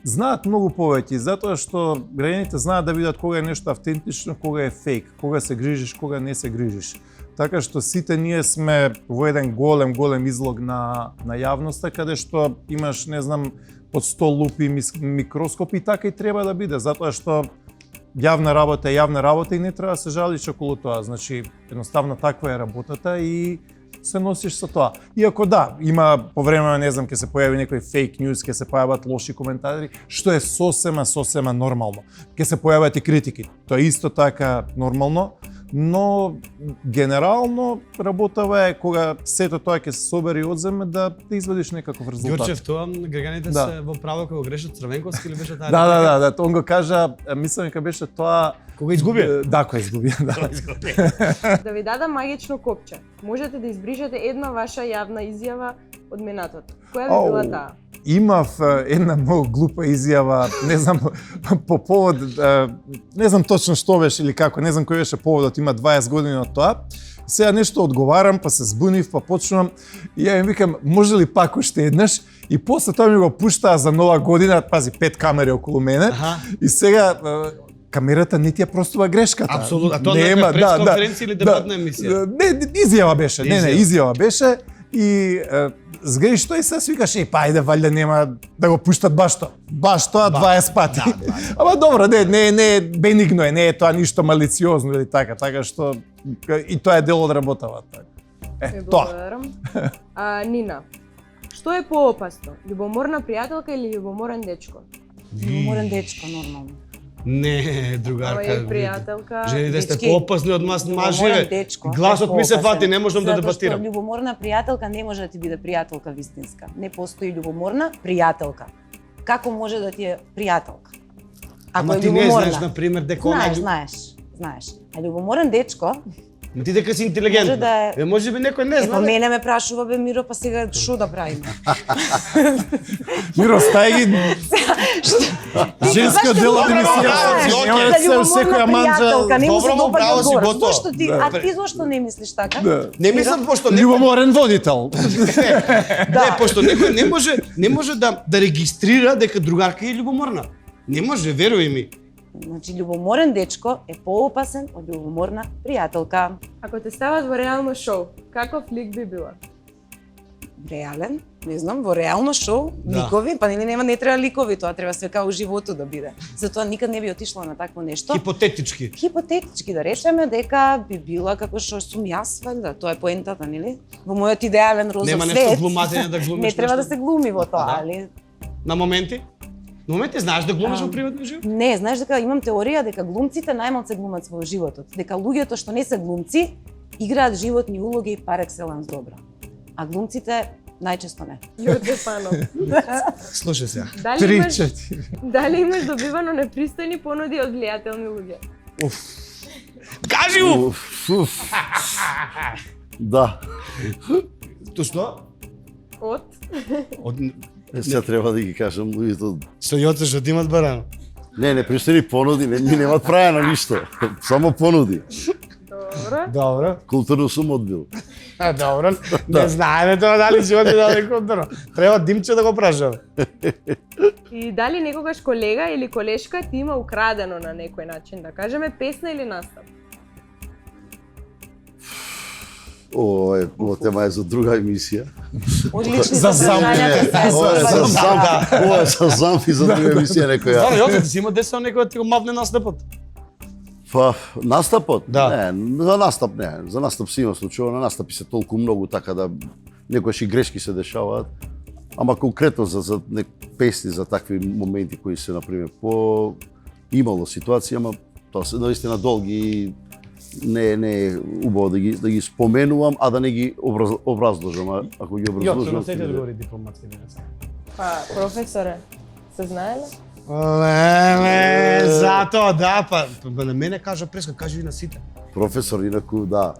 Знаат многу повеќе, затоа што граѓаните знаат да видат кога е нешто автентично, кога е фейк, кога се грижиш, кога не се грижиш. Така што сите ние сме во еден голем излог на јавноста, каде што имаш, не знам, под 100 лупи микроскопи, така и треба да биде, затоа што јавна работа и не треба да се жалиш околу тоа. Значи, едноставно таква е работата и се носиш со тоа. Иако да, има по време, не знам, ќе се појави некој фейк ньюс, ќе се појават лоши коментари, што е сосема нормално. Ќе се појават и критики, тоа е исто така нормално, но генерално работава е кога сето тоа ќе се собере и одземе да извадиш некаков резултат. Ѓорчев, тоа граѓаните се во право кога грешат Црвенковски или беше таа? Да, он го кажа, мислам дека беше тоа кога изгуби. Да, кога изгуби, да. Да ви дадам магично копче. Можете да избришете една ваша јавна изјава од минатото. Која би била таа? Имав една многу глупа изјава, не знам, по повод, не знам точно што беше или како, не знам кој беше поводот, има 20 години од тоа. Сега нешто одговарам, па се збунив, па почнувам и ја им викам, може ли пак уште еднаш? И после тоа ми го пуштаа за нова година, пази, 5 камери околу мене. И сега камерата не ти ја простува грешката. Апсолутно. А тоа не е пресконференција или дебатна емисија? Не, изјава беше. Изјава беше и згреш тој се викаш, па ајде, валјда нема да го пуштат баш тоа. Баш тоа 20 пати. Ама добро, не бенигно е, не е тоа ништо малициозно или така што и тоа е дел од работава. Тоа. Нина, што е поопасно? Љубоморна пријателка или љубоморен дечко? Љубоморен дечко, нормално. Не, другарка. Ама и пријателка. Жените сте поопасни од маживе. Гласот ми се фати, не можам да дебатирам. Затоа што љубоморна пријателка не може да ти биде пријателка вистинска. Не постои љубоморна пријателка. Како може да ти е пријателка? Ама ти не знаеш, например, дека она... Знаеш. А љубоморен дечко... Ма ти дека си интелигентна. Може би некој не знае. Па мене ме прашува, бе, Миро, па сега што да правиме? Миро, стај ги... Женска дел од емисија. Нема да се секоја манџа. Добро му право си готово. А ти зошто не мислиш така? Не мислам, пошто... Љубоморен водител. Не, пошто некој не може да регистрира дека другарка е љубоморна. Не може, веруј ми. Значи, љубоморен дечко е поопасен од љубоморна пријателка. Ако те стават во реално шоу, каков лик би била? Реален? Не знам, во реално шоу, ликови, па не треба ликови, тоа треба све као животот да биде. Затоа никад не би отишла на такво нешто. Хипотетички да речеме дека би била како што сум јас, валјда, тоа е поентата, нели? Во мојот идеален розов свет. Нема нешто глуматење да глумиш. Не треба да се глуми во тоа, али... На моменти? На моменти знаеш да глумиш во приватниот живот? Не, знаеш дека имам теорија дека глумците најмалку се глумат во животот, дека луѓето што не се глумци играат животни улоги пар екселенс добро. А глумците најчесто не. Јоце Панов. Слушај сега. Дали имаш добивано непристојни понуди од влијателни луѓе? Кажи му! Да. Што? Од? Сега треба да ги кажам луѓето. Што Јоце што имат барано? Не пристојни понуди, ми немат прајано ништо. Само понуди. Добро. Културно сум одбил. Добро. Не знаеме тоа дали живот е дали културно. Треба Димче да го прашаме. И дали некогаш колега или колешка ти има украдено на некој начин, да кажеме песна или настап? Ова тема е за друга емисија. Одлични за Ова е за замф и за друга емисија некоја. Зара, Јоце, ти си има десо некој да ти го мавне настапот? Па, настапот? Да. Не, за настап не. За настап си има случајно, на настапи се толку многу така да некојаш и грешки се дешаваат, ама конкретно за песни, за такви моменти кои се, например, по имало ситуација, ама тоа се наистина долги и не е убаво да ги споменувам, а да не ги образложам, ако ги образложам. Јо, се говори дипломатски денеска. Па, професоре, се знаеле? Леле, затоа да, па на мене кажа преска, кажи и на сите. Професор, инаку да,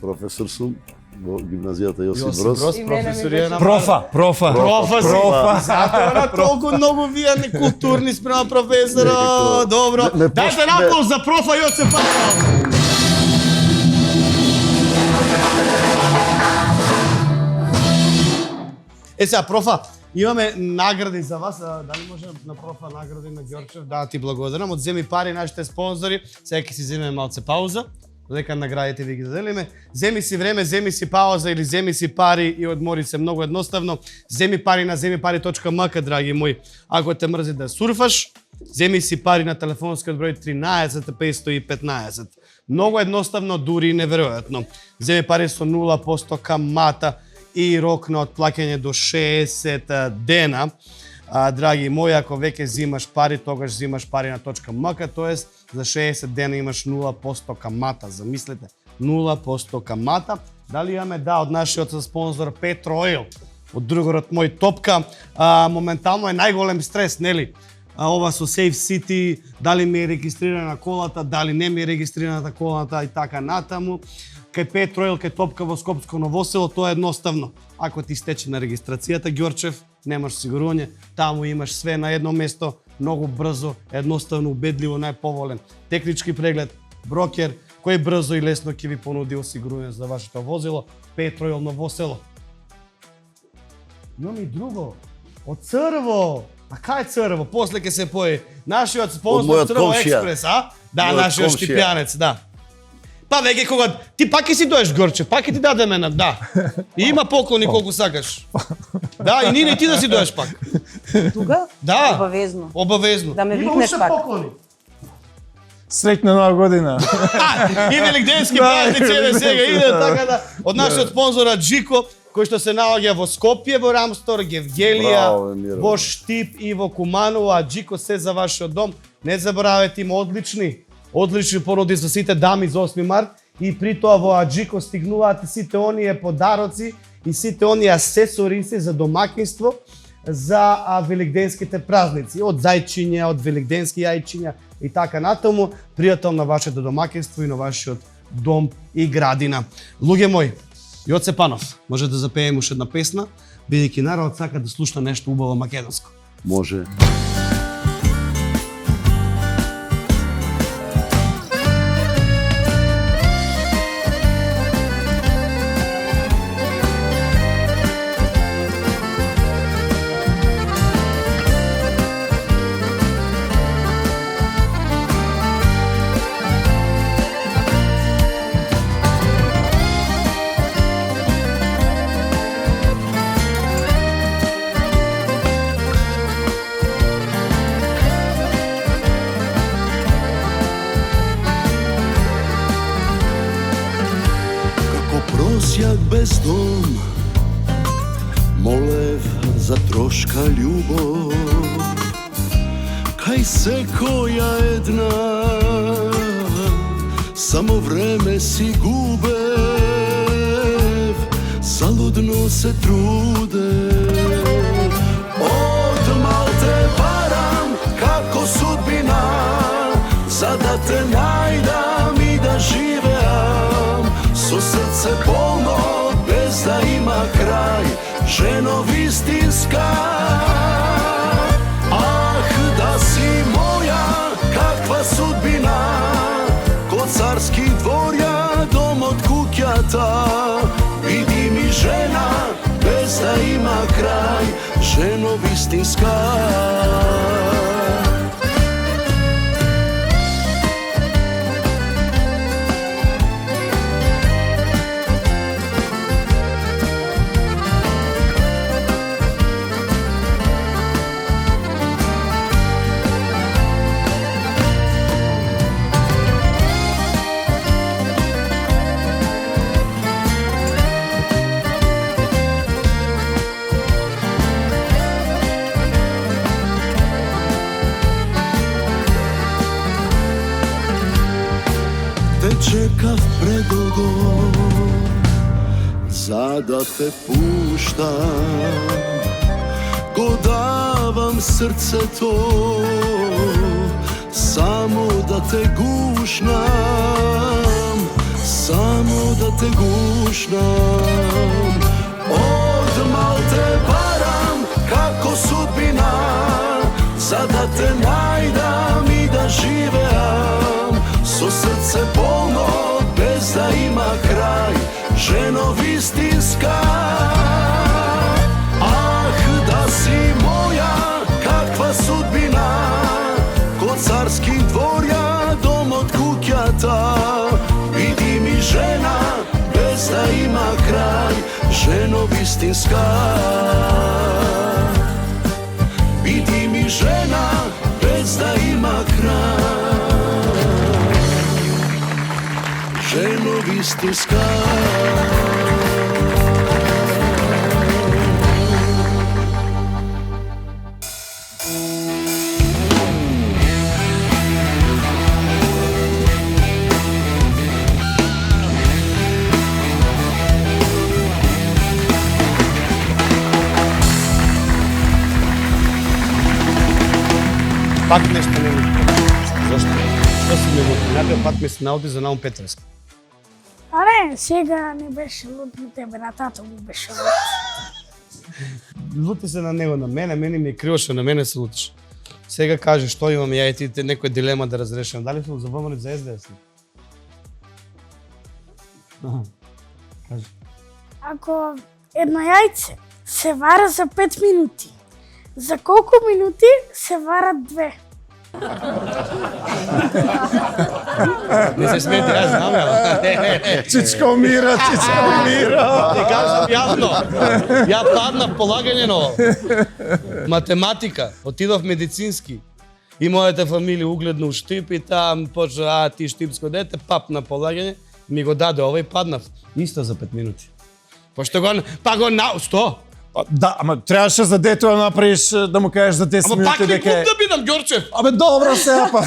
професор сум во гимназијата Јосип Броз. Професор е на Профа. Затоа на толку многу вие некултурни спрема професора. Некако- Добро. не Дайте наплос за профа Јоце Панов. Сега, профа, имаме награди за вас. Дали може на профа награди на Ѓорчев? Да, ти благодарам. Од Земи пари нашите спонзори. Сега ќе си земеме малце пауза. Додека наградите ви ги заделиме. Земи си време, земи си пауза или земи си пари и одмори се многу едноставно. Земи пари на zemipari.mk, драги мои. Ако те мрзи да сурфаш, земи си пари на телефонскиот број 13 515. Многу едноставно, дури и неверојатно. Земи пари со 0% камата и рок на отплаќање до 60 дена. Драги мои, ако веќе зимаш пари, тогаш зимаш пари на .mk, тоест за 60 дена имаш 0% камата. Замислете, 0% камата. Дали имаме? Да, од нашиот спонзор Петроил, од другорот мој Топка. Моментално е најголем стрес, нели? Ова со Safe City, дали ми е регистрирана колата, дали не ми е регистрираната колата и така натаму. Кај Петроил, кај Топка во Скопско Новосело, тоа е едноставно. Ако ти стече на регистрацијата, Ѓорчев, немаш сигурување, таму имаш све на едно место, многу брзо, едноставно, убедливо, најповолен технички преглед, брокер, кој брзо и лесно ќе ви понуди осигурување за вашето возило, Петроил Новосело. Имам и друго, од Црво. А кај Црво? После ќе се појави. Нашиот спонзор Црво Експрес, а? Да, Мојот нашиот комшија. Штипјанец, да. Па веќе кога ти пак ќе си доеш Ѓорче, пак ќе ти дадеме на да. И има поклони колку сакаш. Да, и Нина и ти да си доеш пак. Тука? Да. Обавезно. Обавезно. Да ме Има викнеш уште пак. поклони. Среќна нова година. И великденски празници еве сега иде така да од нашиот спонзора Джико, кој што се наоѓа во Скопје, во Рамстор, Гевгелија, Браво, Миро. во Штип и во Куманово, а Джико се за вашиот дом. Не заборавете, има одлични понуди за сите дами за 8 март и при тоа во Аджико стигнуваат сите оние подароци и сите оние асесориси за домакинство за великденските празници, од зајчиња, од великденски јајчиња и така натаму, пријател на вашето домакинство и на вашиот дом и градина. Луѓе мои, Јоце Панов, може да запеем уште една песна, бидејќи народот сака да слушна нешто убаво македонско. Може. Prosjak bez dom, molев za troška ljubov, kaj se koja jedna, samo vreme si gubev, zaludno se trude. Od malte varam, kako sudbina, za da te najdam i da živeam, so srce polno, bez da ima kraj, ženo istinska. Ah, da si moja, kakva sudbina, kod carskih dvorja, dom od kukjata. Vidi mi žena, bez da ima kraj, ženo istinska. čekав predolgo za da te puštam, ko davam srce to samo da te gušnam, samo da te gušnam. Od mal te varam kako sudbina, za da te najdam i da živeam, so srce polno bez da ima kraj, ženo istinska. Ah, da si moja, kakva sudbina, kod carskih dvorja, dom od kukjata. Vidi mi žena, bez da ima kraj, ženo istinska. Vidi mi žena, bez da ima kraj, ženo istinska. Пак нешто не ми. Зошто? Што си ме луд? Напред пак ми се наоди за Наум Петровски. А не, сега не беше луд на тебе, на тато му беше луд. Лути се на него, на мене ми е криво што на мене се лутиш. Сега кажи што имам ја и ти некоја дилема да разрешам. Дали сум за ВМРО за СДС? Кажи. Ако едно јајце се вара за 5 минути, за колку минути се варат 2? Не се смети, јас знам ја. Чичко умира, чичко умира. Ти кажам јавно. Ја паднав полагање на математика, отидов медицински. И мојата фамилија угледно у Штип и там почна, ти штипско дете, пап на полагање, ми го даде овој паднав. Исто за 5 минути. Пошто го на... Што? Да, ама требаше за дето да направиш, да му кажеш за 10 минути дека... Ама пак ли куп да бидам, Ѓорчев? Абе, добро сега па.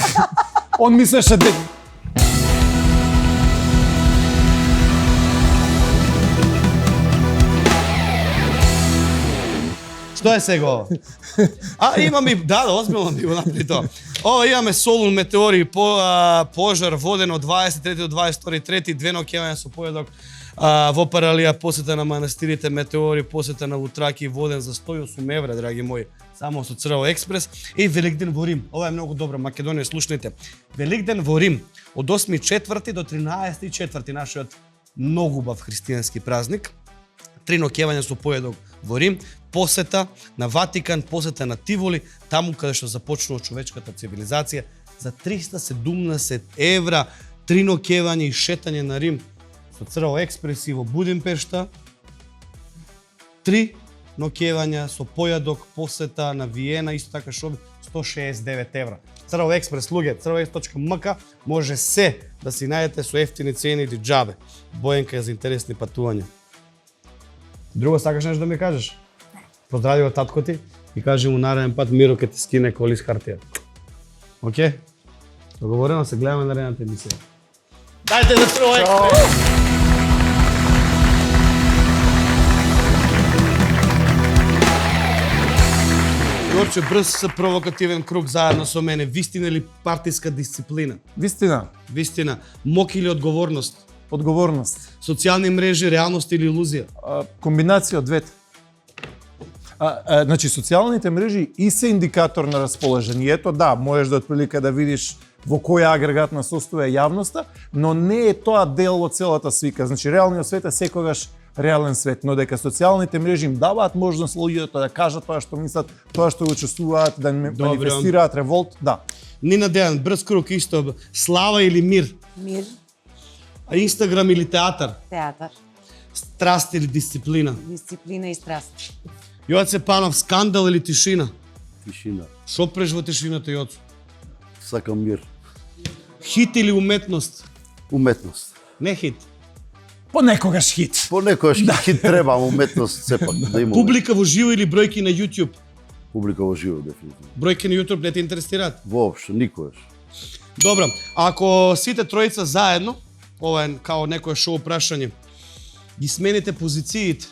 Он мислеше дека... Што е сега ово? А, имаме, да, озбилно ми го направи тоа. Ова имаме Солун метеори, пожар воден од 23 до 22.3, две ноќевања со поедок во Паралија, посета на манастирите, метеори, посета на Утраки, воден за 108 евра, драги мои, само со Црво експрес. И Великден во Рим. Ова е многу добро, Македонија, слушнете. Великден во Рим, од 8.4 до 13.4, нашиот многу убав христијански празник. 3 ноќевања со поедок во Рим, посета на Ватикан, посета на Тиволи, таму каде што започнува човечката цивилизација, за 317 евра, 3 ноќевања и шетање на Рим со Црво експрес и во Будимпешта, 3 ноќевања со појадок, посета на Виена, исто така шо 169 евра. Црво експрес, луѓе, crvoex.mk, може се да си најдете со ефтини цени или џабе. Бојенка е за интересни патувања. Друго сакаш нешто да ми кажеш? Поздрави го татко ти и кажи му нареден пат Миро ке ти скине коли с хартија. Океј? Договорено, се гледаме наредната емисија. Дајте за Црво експрес! Ѓорче, брз провокативен круг заедно со мене. Вистина или партиска дисциплина? Вистина. Вистина. Мок или одговорност? Одговорност. Социјални мрежи, реалност или илузија? Комбинација од двете. Значи, социјалните мрежи и се индикатор на расположението. Да, можеш да отприлика да видиш во која агрегатна состоја е јавноста, но не е тоа дел од целата слика. Значи, реалниот свет е секогаш реален свет, но дека социјалните мрежи им даваат можност луѓето да кажат тоа што мислат, тоа што го чувствуваат, да манифестираат револт, да. Нина Дејан, брз круг исто. Слава или мир? Мир. А Инстаграм или театар? Театар. Страст или дисциплина? Дисциплина и страст. Јоце Панов, скандал или тишина? Тишина. Шо преш во тишината, Јоцо? Сакам мир. Хит или уметност? Уметност. Не хит. Понекогаш хит. Понекогаш хит треба, уметност сепак да има. Публика во живо или бројки на YouTube? Публика во живо, дефинитивно. Бројки на YouTube не те интересираат? Воопшто, никогаш. Добро, ако сите тројца заедно ова е као некое шоу прашање. Ги смените позициите.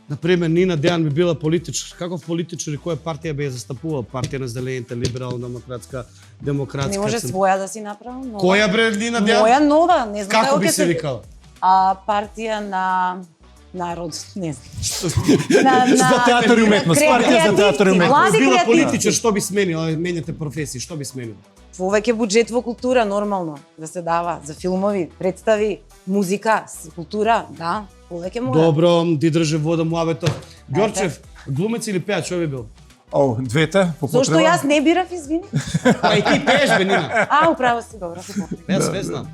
Например, Нина Дејан би била политичар. Каков политичар и која партија би ја застапувал? Партија на зелените, либерално-демократска, демократска. Не може своја да си направил, нова. Која бре Нина Дејан? Моја нова, не знам Како би се викала? Партија на народ, не знам. За театар и уметност, партија за театар и уметност. Млади Била креативци. политичар, што би сменила? Менјате професии, што би сменила? Повеќе буџет во култура, нормално, да се дава за филмови, представи, музика, култура, да, повеќе мора. Добро, ти држи вода муабето. Ѓорчев, глумец или пејач, што би бил? Двете, по потреба. Зошто јас не бирав, извини? А и ти пееш, бе, Нина. Управо си, добро се попри. Јас све знам.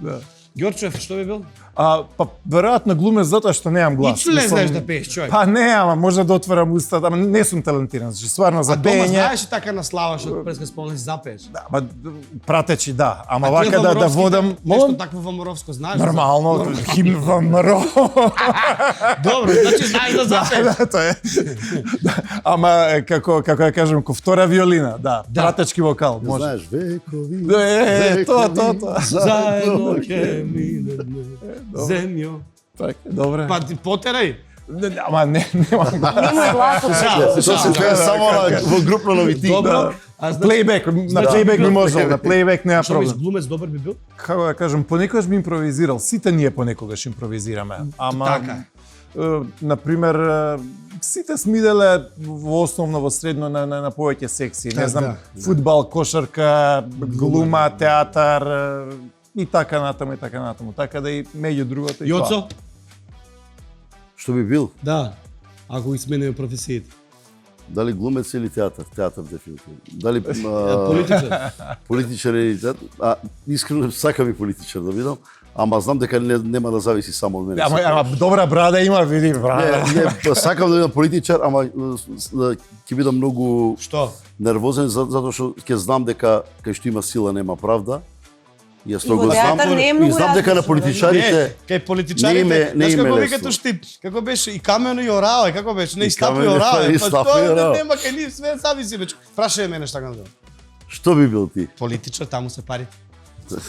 Ѓорчев, што би бил? Па веројатно глумец затоа што немам глас. Ничто не знаеш да пееш, човек. Па не, ама може да отворам устата, ама не сум талентиран, значи стварно за А дома пеење. знаеш и така на слава, што преска спомнеш запееш. Да, ма пратечи да, ама А ти вака да водам, нешто такво во Моровско знаеш? Нормално, химн во МРО. Добро, значи знаеш да запееш. Да, тоа е. Ама како да кажем, ко втора виолина, да, пратечки вокал, може. Знаеш, векови. Тоа. Заедно ќе минеме земјо. Така, добре. Па ти потерај. Ама немам. Нема гласот. Тоа се пее само во групно на витик. Добро. Плейбек, на плейбек би можел, на плейбек нема Што мислиш, проблем. глумец добар би бил? Како да кажем, понекогаш би импровизирал. Сите ние понекогаш импровизираме. Ама, Така. Например, сите смиделе во основно во средно на повеќе секции. Не знам, фудбал, кошарка, глума, театар и така натаму и така натаму. Така да и меѓу другото и тоа. Јоцо? Што би бил? Да. Ако ги смениме професиите. Дали глумец или театар? Театар дефинитивно. Дали Политичар. политичар или театар? Искрено сакам и политичар да бидам, ама знам дека нема да зависи само од мене. Ама добра брада има, види брада. Не, сакам да бидам политичар, ама ќе бидам многу Што? нервозен затоа што ќе знам дека кај што има сила нема правда. Јас тоа во го знам. театар не е И многу знам дека на различно, политичарите Кај политичарите, не знаеш им е како лесно. викате штип, како беше и камено и орава, како беше, не и стапи камено, орава. и Па стапи тоа орава. нема кај нив све зависи веќе. Прашај мене што да. што би бил ти? Политичар, таму се пари.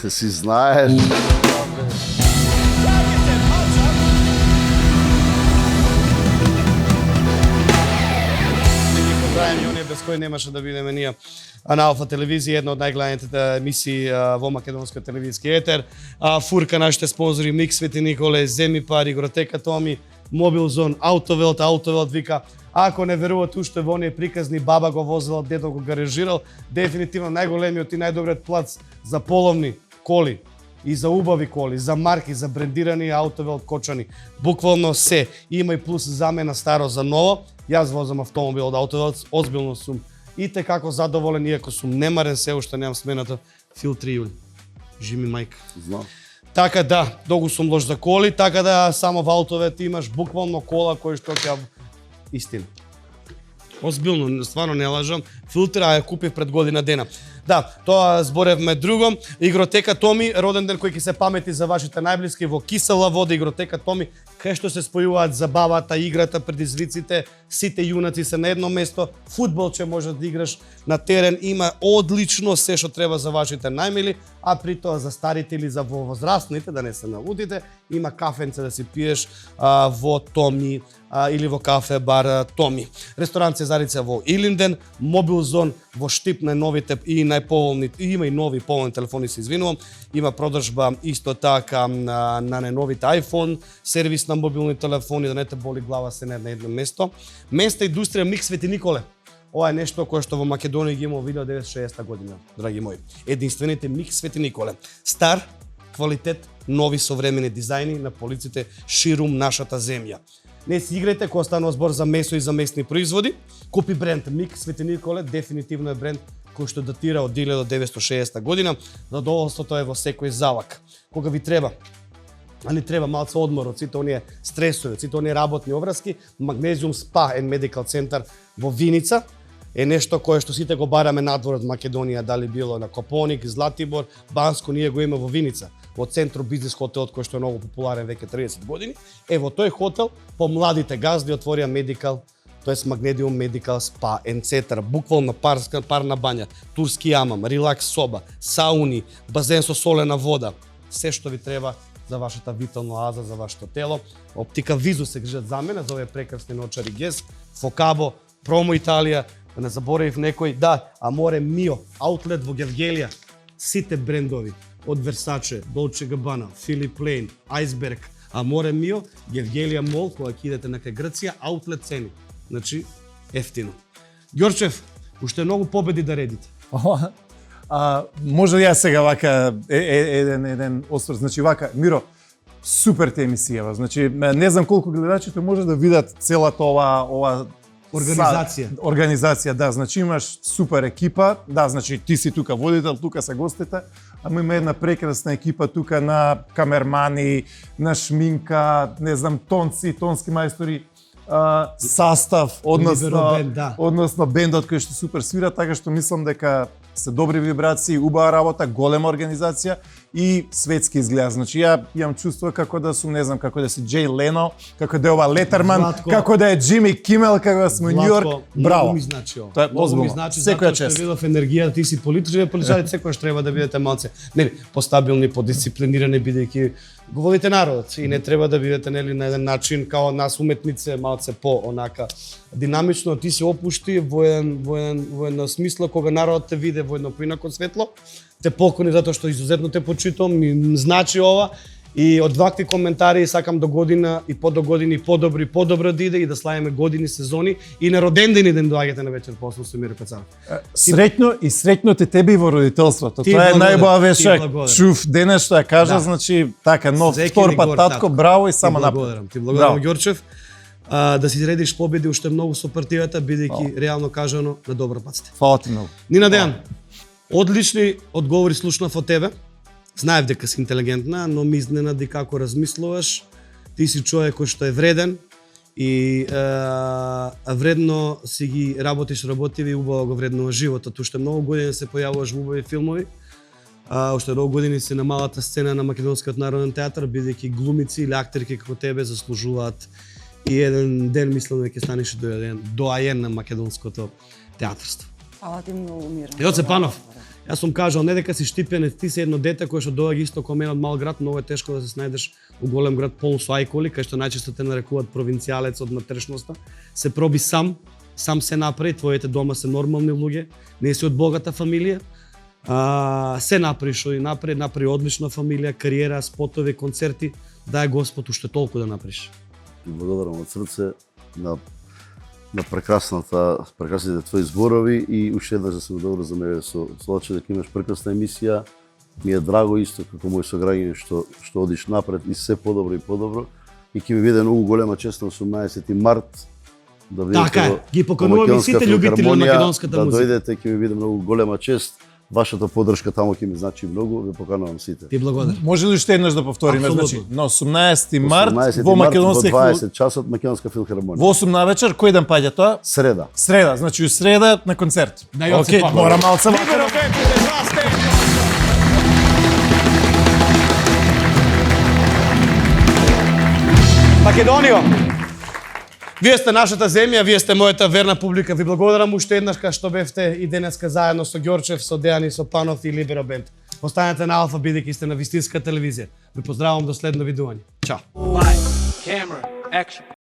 Си знаеш. Брајан Јонија, без кој немаше да бидеме ние. А на Алфа телевизија, една од најгледаните емисии во македонскиот телевизиски етер. Фурка, нашите спонзори, Мик Свети Николе, Земи Пари, Игротека Томи, Мобилзон, Аутовелт, Аутовелт вика, ако не верувате уште во оние приказни, баба го возила, дедо го гаражирал, дефинитивно најголемиот и најдобриот плац за половни коли и за убави коли, за марки, за брендирани Аутовелт кочани. Буквално се. Има и плюс замена старо за ново. Јас возам автомобил од Аутовелт, озбилно сум и те како задоволен, иако сум немарен, се уште немам смената филтри јули. Жими мајка. Знам. Така да, долго сум лош за коли, така да само во Аутовелт имаш буквално кола кој што ќе истина. Озбилно, стварно не лажам. Филтра ја купив пред година дена. Да, тоа зборевме друго. Игротека Томи, роден ден кој ќе се памети за вашите најблиски во кисела вода. Игротека Томи, кај што се спојуваат забавата, играта, предизвиците, сите јунаци се на едно место. Фудбал ќе може да играш на терен, има одлично се што треба за вашите најмили, а при тоа за старите или за возрастните, да не се налудите, има кафенце да си пиеш во Томи или во кафе бар Томи. Ресторан Цезарица во Илинден, Мобилзон во Штип на новите и најповолни, има и нови поволни телефони, се извинувам. Има продржба исто така на најновите iPhone, сервис на мобилни телефони, да не те боли глава се на едно место. Места индустрија Мик Свети Николе. Ова е нешто кое што во Македонија ги има во 1960 година, драги мои. Единствените Мик Свети Николе. Стар, квалитет, нови современи дизајни на полиците ширум нашата земја. Не си играјте кога станува збор за месо и за месни производи. Купи бренд Мик Свети Николе, дефинитивно е бренд кој што датира од 1960 година. Задоволството е во секој залак. Кога ви треба, а не треба малце одмор од сите оние стресови, од сите оние работни обврски, Magnesium Spa and Medical Center во Виница е нешто кое што сите го бараме надвор од Македонија, дали било на Копоник, Златибор, Банско, ние го има во Виница, во центро бизнес хотелот кој што е многу популарен веќе 30 години. Е во тој хотел по младите газди отворија Medical, тоест Magnesium Medical Spa and Center, буквално парна бања, турски јамам, релакс соба, сауни, базен со солена вода, се што ви треба за вашата витална оаза, за вашето тело. Оптика Визу се грижат за мене, за овие прекрасни ночари Гес, Фокабо, Промо Италија, да не заборавив некој, да, Аморе Мио, аутлет во Гевгелија, сите брендови, од Versace, Dolce Gabbana, Philip Lane, Iceberg, Аморе Мио, Гевгелија Мол, кога ќе идете на кај Грција, аутлет цени. Значи, ефтино. Ѓорчев, уште многу победи да редите. Може ли ја сега вака еден осврт, значи вака, Миро, супер те емисија, значи не знам колку гледачите може да видат целата ова организација, да, значи имаш супер екипа, да, значи ти си тука водител, тука се гостите, ама има една прекрасна екипа тука на камермани, на шминка, не знам, тонски мајстори, састав, односно бендот кој што супер свира, така што мислам дека се добри вибрации, убава работа, голема организација и светски изгледа. Значи ја имам чувство како да сум, не знам, како да си Джей Лено, како да е ова Летерман, како да е Џими Кимел, како да сме Њу Јорк. Браво. Многу ми значи ова. Тоа е многу ми значи затоа што видов енергија, ти си политичар, политичарите секогаш треба да бидете малце, нели, постабилни, подисциплинирани бидејќи го водите народот и не треба да бидете нели на еден начин као нас уметници малце по онака динамично, ти се опушти во еден смисла кога народот те виде во едно поинако светло, те поклони затоа што изузетно те почитувам, ми значи ова и од вакви коментари сакам до година и до години подобро да иде и да славиме години, сезони и на родендени ден доаѓате на вечер по 8 со Миро Кацаров. Среќно те тебе и во родителството. Тоа е најубава веша. Чув денес што ја кажа, значи така нов втор пат татко, браво и само напред. Ти благодарам Ѓорчев. Да си редиш победи уште многу со партијата, бидејќи реално кажано на добар пат сте. Фала ти многу. Нина Дејан, одлични одговори слушнав од тебе. Знаев дека си интелигентна, но ми изненади како размислуваш. Ти си човек кој што е вреден и вредно си ги работиви и убаво го вреднуваш животот. Уште многу години се појавуваш во убави филмови. Уште многу години си на малата сцена на Македонскиот народен театар, бидејќи глумици или актерки како тебе заслужуваат и еден ден мислам дека ќе станеш доаен на македонското театарство. Фала ти многу, Миро. Јоце Панов, јас сум кажал не дека си штипен, ти си едно дете кое што доаѓа исто како мене од мал град, многу е тешко да се снајдеш во голем град полн со ајколи, кај што најчесто те нарекуваат провинцијалец од натрешноста. Се проби сам се направи, твоите дома се нормални луѓе, не си од богата фамилија. Се направи што и направи одлична фамилија, кариера, спотови, концерти, дај Господ уште толку да направиш. Благодарам од срце на прекрасните твои зборови и уште еднаш да се добро за мене со случај дека имаш прекрасна емисија. Ми е драго исто како мој сограѓање што одиш напред и се подобро и подобро. И ќе ми биде многу голема чест на 18 март да бидете така, ги покануваме сите љубители на македонската музика. Да дојдете, ќе ми биде многу голема чест. Вашата поддршка таму ќе ми значи многу, ве поканувам сите. Ти благодарам. Може ли уште еднаш да повториме, значи на 18 март 18 во Македонска во 20 часот Македонска филхармонија. Во 8 на вечер, кој ден паѓа тоа? Среда. Среда, значи у среда на концерт. Океј, мора малце. Македонио, вие сте нашата земја, вие сте мојата верна публика. Ви благодарам уште еднаш кај што бевте и денеска заедно со Ѓорчев, со Дејан и со Панов и Либеро Бенд. Останете на Алфа бидејќи сте на вистинска телевизија. Ви поздравувам до следно видување. Чао. Light, camera, action.